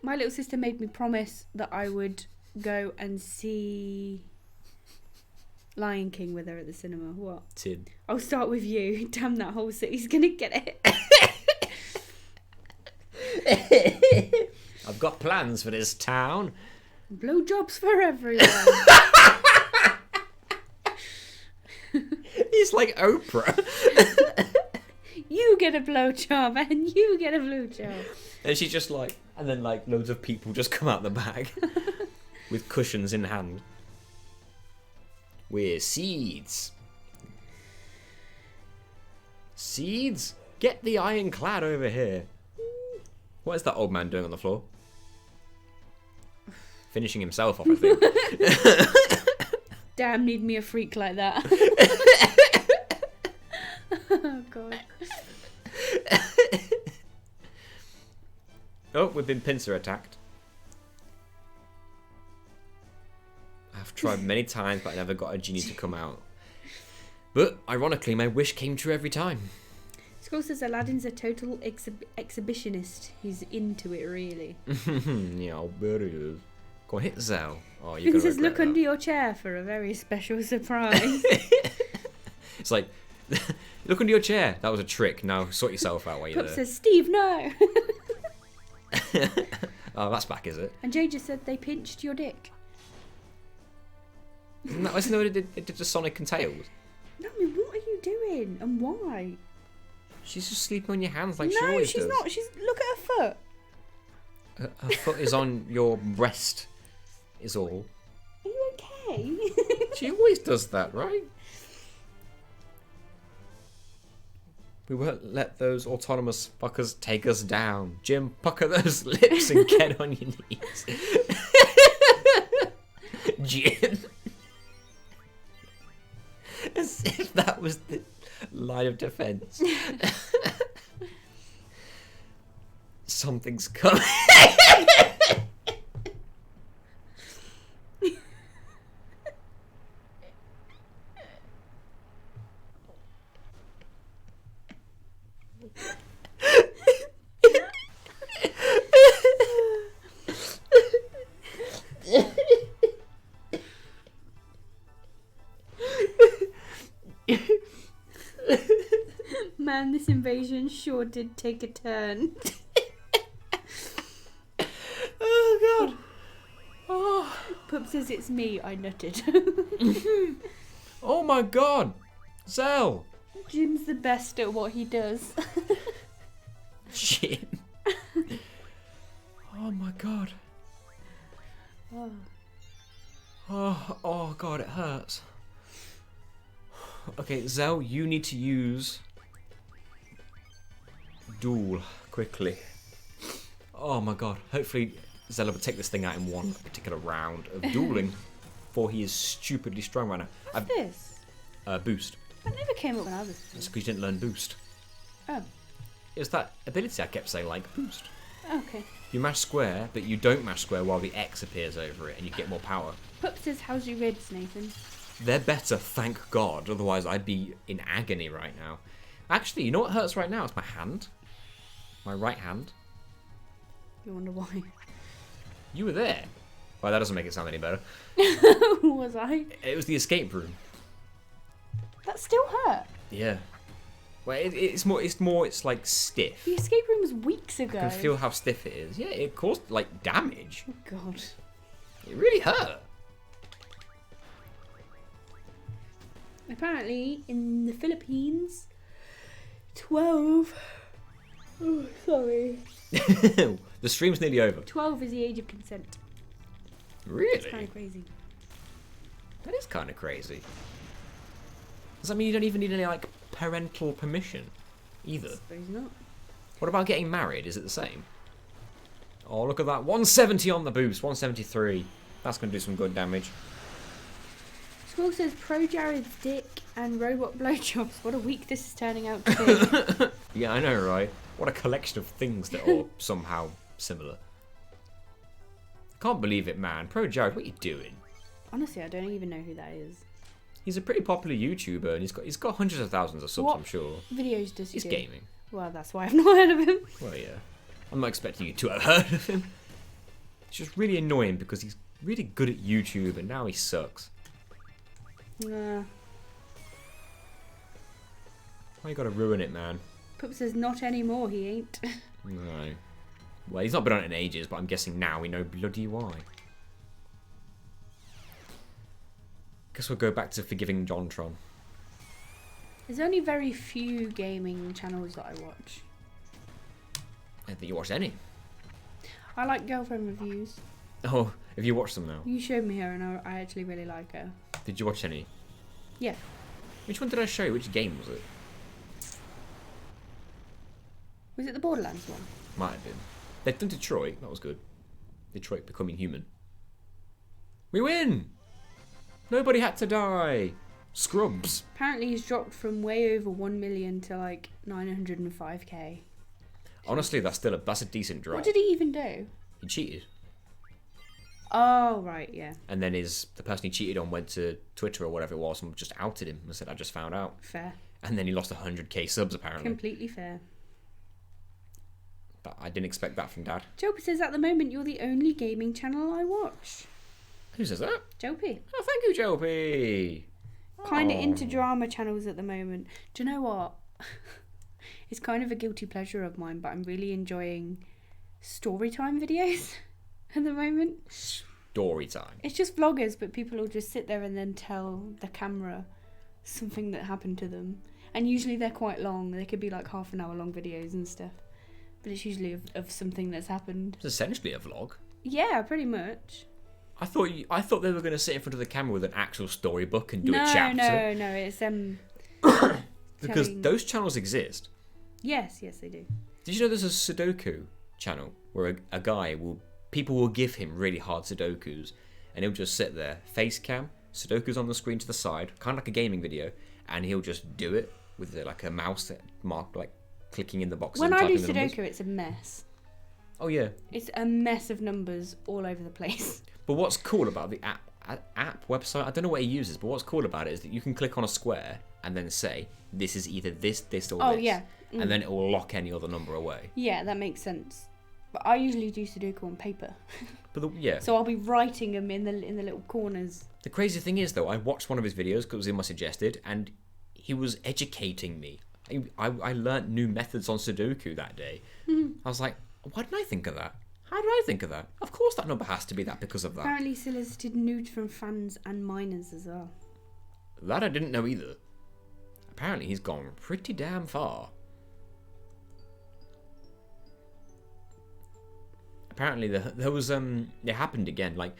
My little sister made me promise that I would go and see Lion King with her at the cinema. What? Tid. I'll start with you. Damn, that whole city's gonna get it. I've got plans for this town. Blowjobs for everyone. He's like Oprah. You get a blowjob and you get a blowjob. And she's just like, and then like loads of people just come out the bag with cushions in hand. We're seeds. Seeds? Get the ironclad over here. What is that old man doing on the floor? Finishing himself off, I think. Damn, need me a freak like that. Oh, God. Oh, we've been pincer attacked. I've tried many times, but I never got a genie to come out. But, ironically, my wish came true every time. Scroll says Aladdin's a total exhibitionist. He's into it, really. Yeah, I'll bet he is. Go on, hit Zell. Oh, you're It gonna says, regret look that. under your chair for a very special surprise. It's like, look under your chair. That was a trick. Now sort yourself out while you're Pup there. says, Steve, no. Oh, that's back, is it? And Jay just said they pinched your dick. No, isn't that what it did to Sonic and Tails? No, I mean, what are you doing and why? She's just sleeping on your hands like she No, always she's does. not. She's look at her foot. Her foot is on your breast, is all. Are you okay? She always does that, right? We won't let those autonomous fuckers take us down. Jim, pucker those lips and get on your knees. Jim. As if that was the line of defense. Something's coming. Man, this invasion sure did take a turn. Oh god. Oh. Pup says it's me, I nutted. Oh my god. Zell. Jim's the best at what he does. Jim. Oh my god. Oh. Oh god, it hurts. Okay, Zell, you need to use Duel quickly. Oh my god. Hopefully Zell will take this thing out in one particular round of dueling, for he is stupidly strong right now. What's this? Boost. That never came up when I was. That's because you didn't learn boost. Oh, It's that ability I kept saying, like boost. okay. You mash square, but you don't mash square while the X appears over it, and you get more power. Pup says, how's your ribs, Nathan? They're better, thank God. Otherwise, I'd be in agony right now. Actually, you know what hurts right now? It's my hand. My right hand. You wonder why? You were there. Well, that doesn't make it sound any better. Was I? It was the escape room. That still hurt. Yeah. Well, it's like stiff. The escape room was weeks ago. I can feel how stiff it is. Yeah, it caused like damage. Oh God. It really hurt. Apparently, in the Philippines, 12. Oh, sorry. The stream's nearly over. 12 is the age of consent. Really? It's kind of crazy. That is kind of crazy. Does that mean you don't even need any like parental permission either? I suppose not. What about getting married? Is it the same? Oh, look at that. 170 on the boost. 173. That's going to do some good damage. Squall says pro Jared's dick and robot blowjobs. What a week this is turning out to be. Yeah, I know, right? What a collection of things that all somehow similar. Can't believe it, man. Pro Jared, what are you doing? Honestly, I don't even know who that is. He's a pretty popular YouTuber, and he's got hundreds of thousands of subs, What I'm sure. videos does he He's do? gaming. Well, that's why I've not heard of him. Well, yeah. I'm not expecting you to have heard of him. It's just really annoying because he's really good at YouTube, and now he sucks. Nah. Why you gotta ruin it, man? Pup says not anymore, he ain't. No. Well, he's not been on it in ages, but I'm guessing now we know bloody why. Guess we'll go back to forgiving JonTron. There's only very few gaming channels that I watch. I don't think you watched any. I like girlfriend reviews. Oh, have you watched them now? You showed me her and I actually really like her. Did you watch any? Yeah. Which one did I show you? Which game was it? Was it the Borderlands one? Might have been. They've done Detroit. That was good. Detroit becoming human. We win! Nobody had to die. Scrubs. Apparently he's dropped from way over 1 million to like 905k. Honestly, that's a decent drop. What did he even do? He cheated. Oh, right, yeah. And then the person he cheated on went to Twitter or whatever it was and just outed him and said, I just found out. Fair. And then he lost 100k subs apparently. Completely fair. But I didn't expect that from Dad. Jopi says at the moment you're the only gaming channel I watch. Who says that? Jopi. Oh, thank you, Jopi. Kind of into drama channels at the moment. Do you know what? It's kind of a guilty pleasure of mine, but I'm really enjoying story time videos at the moment. Story time. It's just vloggers, but people will just sit there and then tell the camera something that happened to them. And usually they're quite long. They could be like half an hour long videos and stuff. But it's usually of something that's happened. It's essentially a vlog. Yeah, pretty much. I thought they were going to sit in front of the camera with an actual storybook and do a chapter. No, it's because telling- those channels exist. Yes, they do. Did you know there's a Sudoku channel where people will give him really hard Sudokus and he'll just sit there, face cam, Sudokus on the screen to the side, kind of like a gaming video, and he'll just do it with like a mouse that marked like clicking in the boxes. When and I do typing the numbers. Sudoku, it's a mess. Oh yeah. It's a mess of numbers all over the place. But what's cool about the app website, I don't know what he uses, but what's cool about it is that you can click on a square and then say, this is either this, or this. Oh, yeah. And then it will lock any other number away. Yeah, that makes sense. But I usually do Sudoku on paper. But yeah. So I'll be writing them in the little corners. The crazy thing is, though, I watched one of his videos because it was in my suggested, and he was educating me. I learnt new methods on Sudoku that day. I was like, why didn't I think of that? How did I think of that? Of course that number has to be that because of that. Apparently solicited nudes from fans and minors as well. That I didn't know either. Apparently he's gone pretty damn far. Apparently there was it happened again. Like,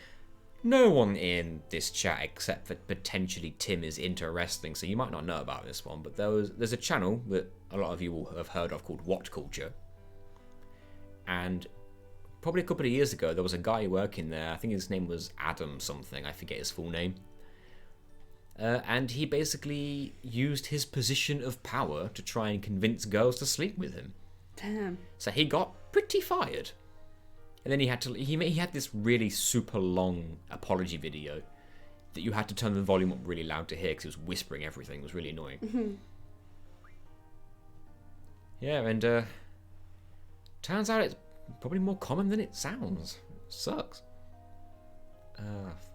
no one in this chat except for potentially Tim is into wrestling, so you might not know about this one. But there's a channel that a lot of you will have heard of called What Culture, and probably a couple of years ago there was a guy working there. I think his name was Adam something. I forget his full name. And he basically used his position of power to try and convince girls to sleep with him. Damn. So he got pretty fired. And then he had this really super long apology video that you had to turn the volume up really loud to hear because he was whispering everything. It was really annoying. Mm-hmm. Yeah, and turns out it's probably more common than it sounds. It sucks.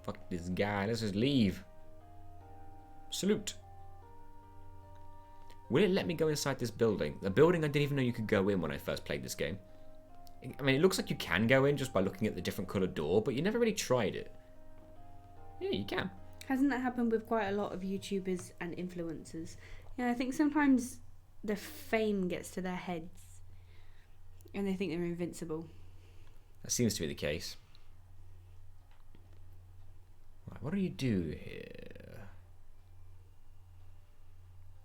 Fuck this guy. Let's just leave. Salute. Will it let me go inside this building? The building I didn't even know you could go in when I first played this game. I mean, it looks like you can go in just by looking at the different coloured door, but you never really tried it. Yeah, you can. Hasn't that happened with quite a lot of YouTubers and influencers? Yeah, I think sometimes the fame gets to their heads and they think they're invincible. That seems to be the case. Right, what do you do here?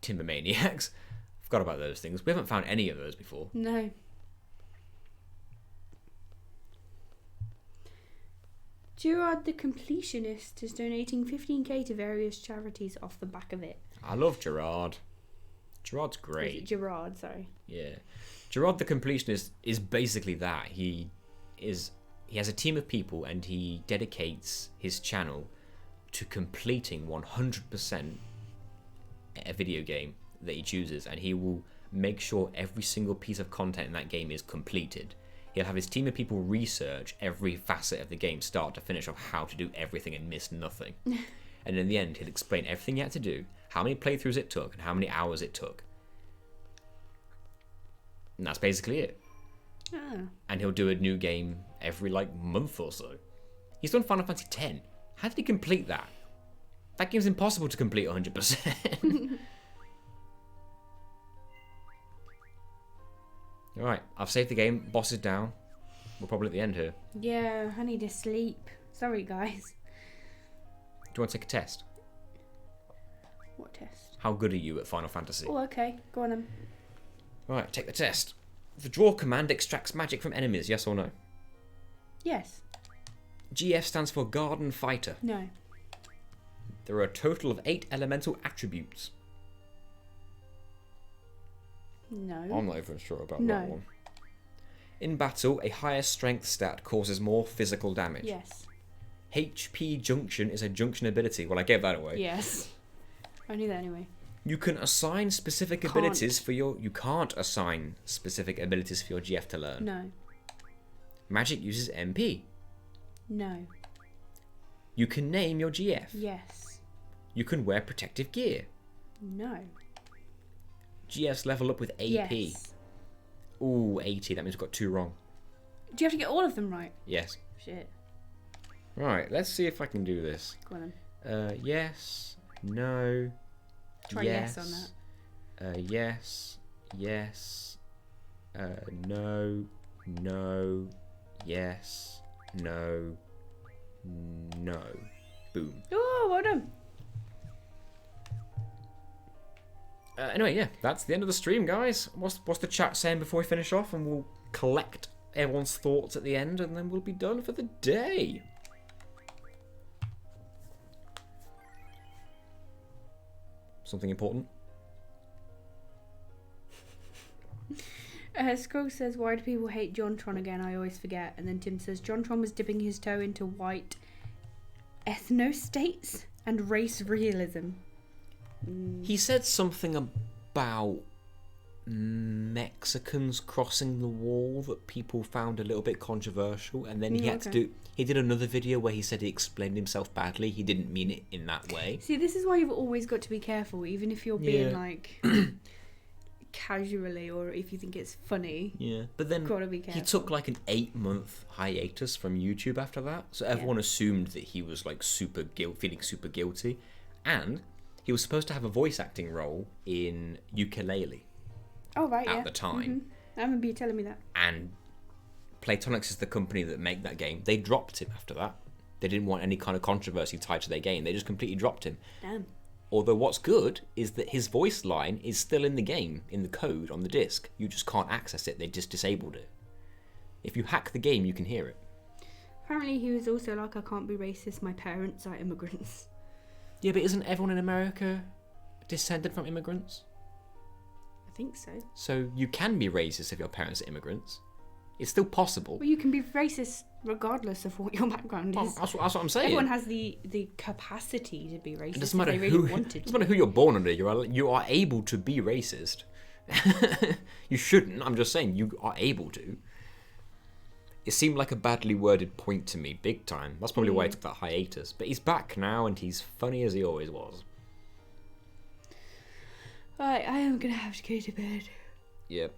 Timbermaniacs. Forgot about those things. We haven't found any of those before. No. Gerard the Completionist is donating 15k to various charities off the back of it. I love Gerard. Gerard's great. Gerard, sorry. Yeah. Gerard the Completionist is basically that. He is he has a team of people and he dedicates his channel to completing 100% a video game that he chooses, and he will make sure every single piece of content in that game is completed. He'll have his team of people research every facet of the game, start to finish, of how to do everything and miss nothing. And in the end, he'll explain everything you had to do, how many playthroughs it took, and how many hours it took. And that's basically it. Ah. And he'll do a new game every month or so. He's done Final Fantasy X. How did he complete that? That game's impossible to complete 100%. Alright, I've saved the game. Boss is down. We're probably at the end here. Yeah, I need to sleep. Sorry, guys. Do you want to take a test? What test? How good are you at Final Fantasy? Oh, okay. Go on then. Alright, take the test. The draw command extracts magic from enemies, yes or no? Yes. GF stands for Garden Fighter. No. There are a total of 8 elemental attributes. No. I'm not even sure about No. that one. In battle, a higher strength stat causes more physical damage. Yes. HP Junction is a junction ability. Well, I gave that away. Yes. I knew that anyway. You can assign specific abilities for your... You can't assign specific abilities for your GF to learn. No. Magic uses MP. No. You can name your GF. Yes. You can wear protective gear. No. GFs level up with AP. Yes. Ooh, 80. That means we've got 2 wrong. Do you have to get all of them right? Yes. Shit. Right, let's see if I can do this. Go on then. Yes. No. Try yes on that. Yes. Yes. No. No. Yes. No. No. Boom. Oh, well done. Anyway, yeah, that's the end of the stream, guys. What's the chat saying before we finish off? And we'll collect everyone's thoughts at the end, and then we'll be done for the day. Something important? Scroll says, why do people hate JonTron again? I always forget. And then Tim says, JonTron was dipping his toe into white ethnostates and race realism. He said something about Mexicans crossing the wall that people found a little bit controversial, and then he had to do... He did another video where he said he explained himself badly. He didn't mean it in that way. See, this is why you've always got to be careful, even if you're being like... casually, or if you think it's funny. Yeah, but then gotta be careful. He took like an 8-month hiatus from YouTube after that, so everyone assumed that he was like feeling super guilty, and he was supposed to have a voice acting role in Ukulele. Oh right, at the time. I remember you telling me that. And Playtonics is the company that make that game. They dropped him after that. They didn't want any kind of controversy tied to their game. They just completely dropped him. Damn. Although what's good is that his voice line is still in the game, in the code on the disc. You just can't access it. They just disabled it. If you hack the game, you can hear it. Apparently he was also like, I can't be racist, my parents are immigrants. Yeah, but isn't everyone in America descended from immigrants? I think so. So you can be racist if your parents are immigrants. It's still possible. Well, you can be racist regardless of what your background is. That's what I'm saying. Everyone has the capacity to be racist. It doesn't matter if they really wanted it doesn't matter who you're born under. You are able to be racist. You shouldn't. I'm just saying you are able to. It seemed like a badly worded point to me, big time. That's probably why I took that hiatus. But he's back now, and he's funny as he always was. Right, I am gonna have to go to bed. Yep.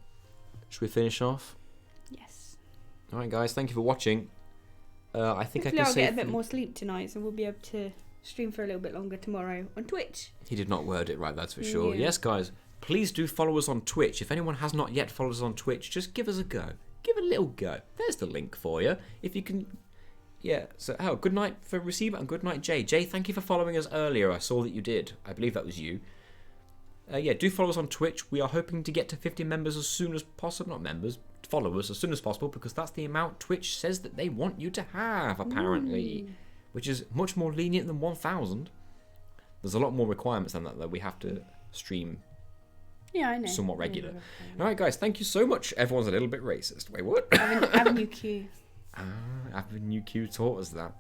Should we finish off? Yes. All right, guys. Thank you for watching. I think Hopefully I can I'll say get a bit more sleep tonight, so we'll be able to stream for a little bit longer tomorrow on Twitch. He did not word it right, that's for sure. Yeah. Yes, guys, please do follow us on Twitch. If anyone has not yet followed us on Twitch, just give us a go. Give it a little go. There's the link for you. If you can... Yeah, so, good night for Receiver and good night, Jay. Jay, thank you for following us earlier. I saw that you did. I believe that was you. Yeah, do follow us on Twitch. We are hoping to get to 50 members as soon as possible. Not members, followers as soon as possible, because that's the amount Twitch says that they want you to have, apparently. Which is much more lenient than 1,000. There's a lot more requirements than that we have to stream I know. somewhat regular. Alright, guys, thank you so much. Everyone's a little bit racist. Wait, what? Avenue Q. Avenue Q taught us that.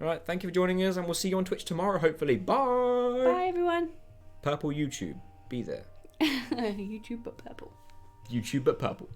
All right, thank you for joining us, and we'll see you on Twitch tomorrow, hopefully. Bye. Bye, everyone. Purple YouTube. Be there. YouTube but purple. YouTube but purple.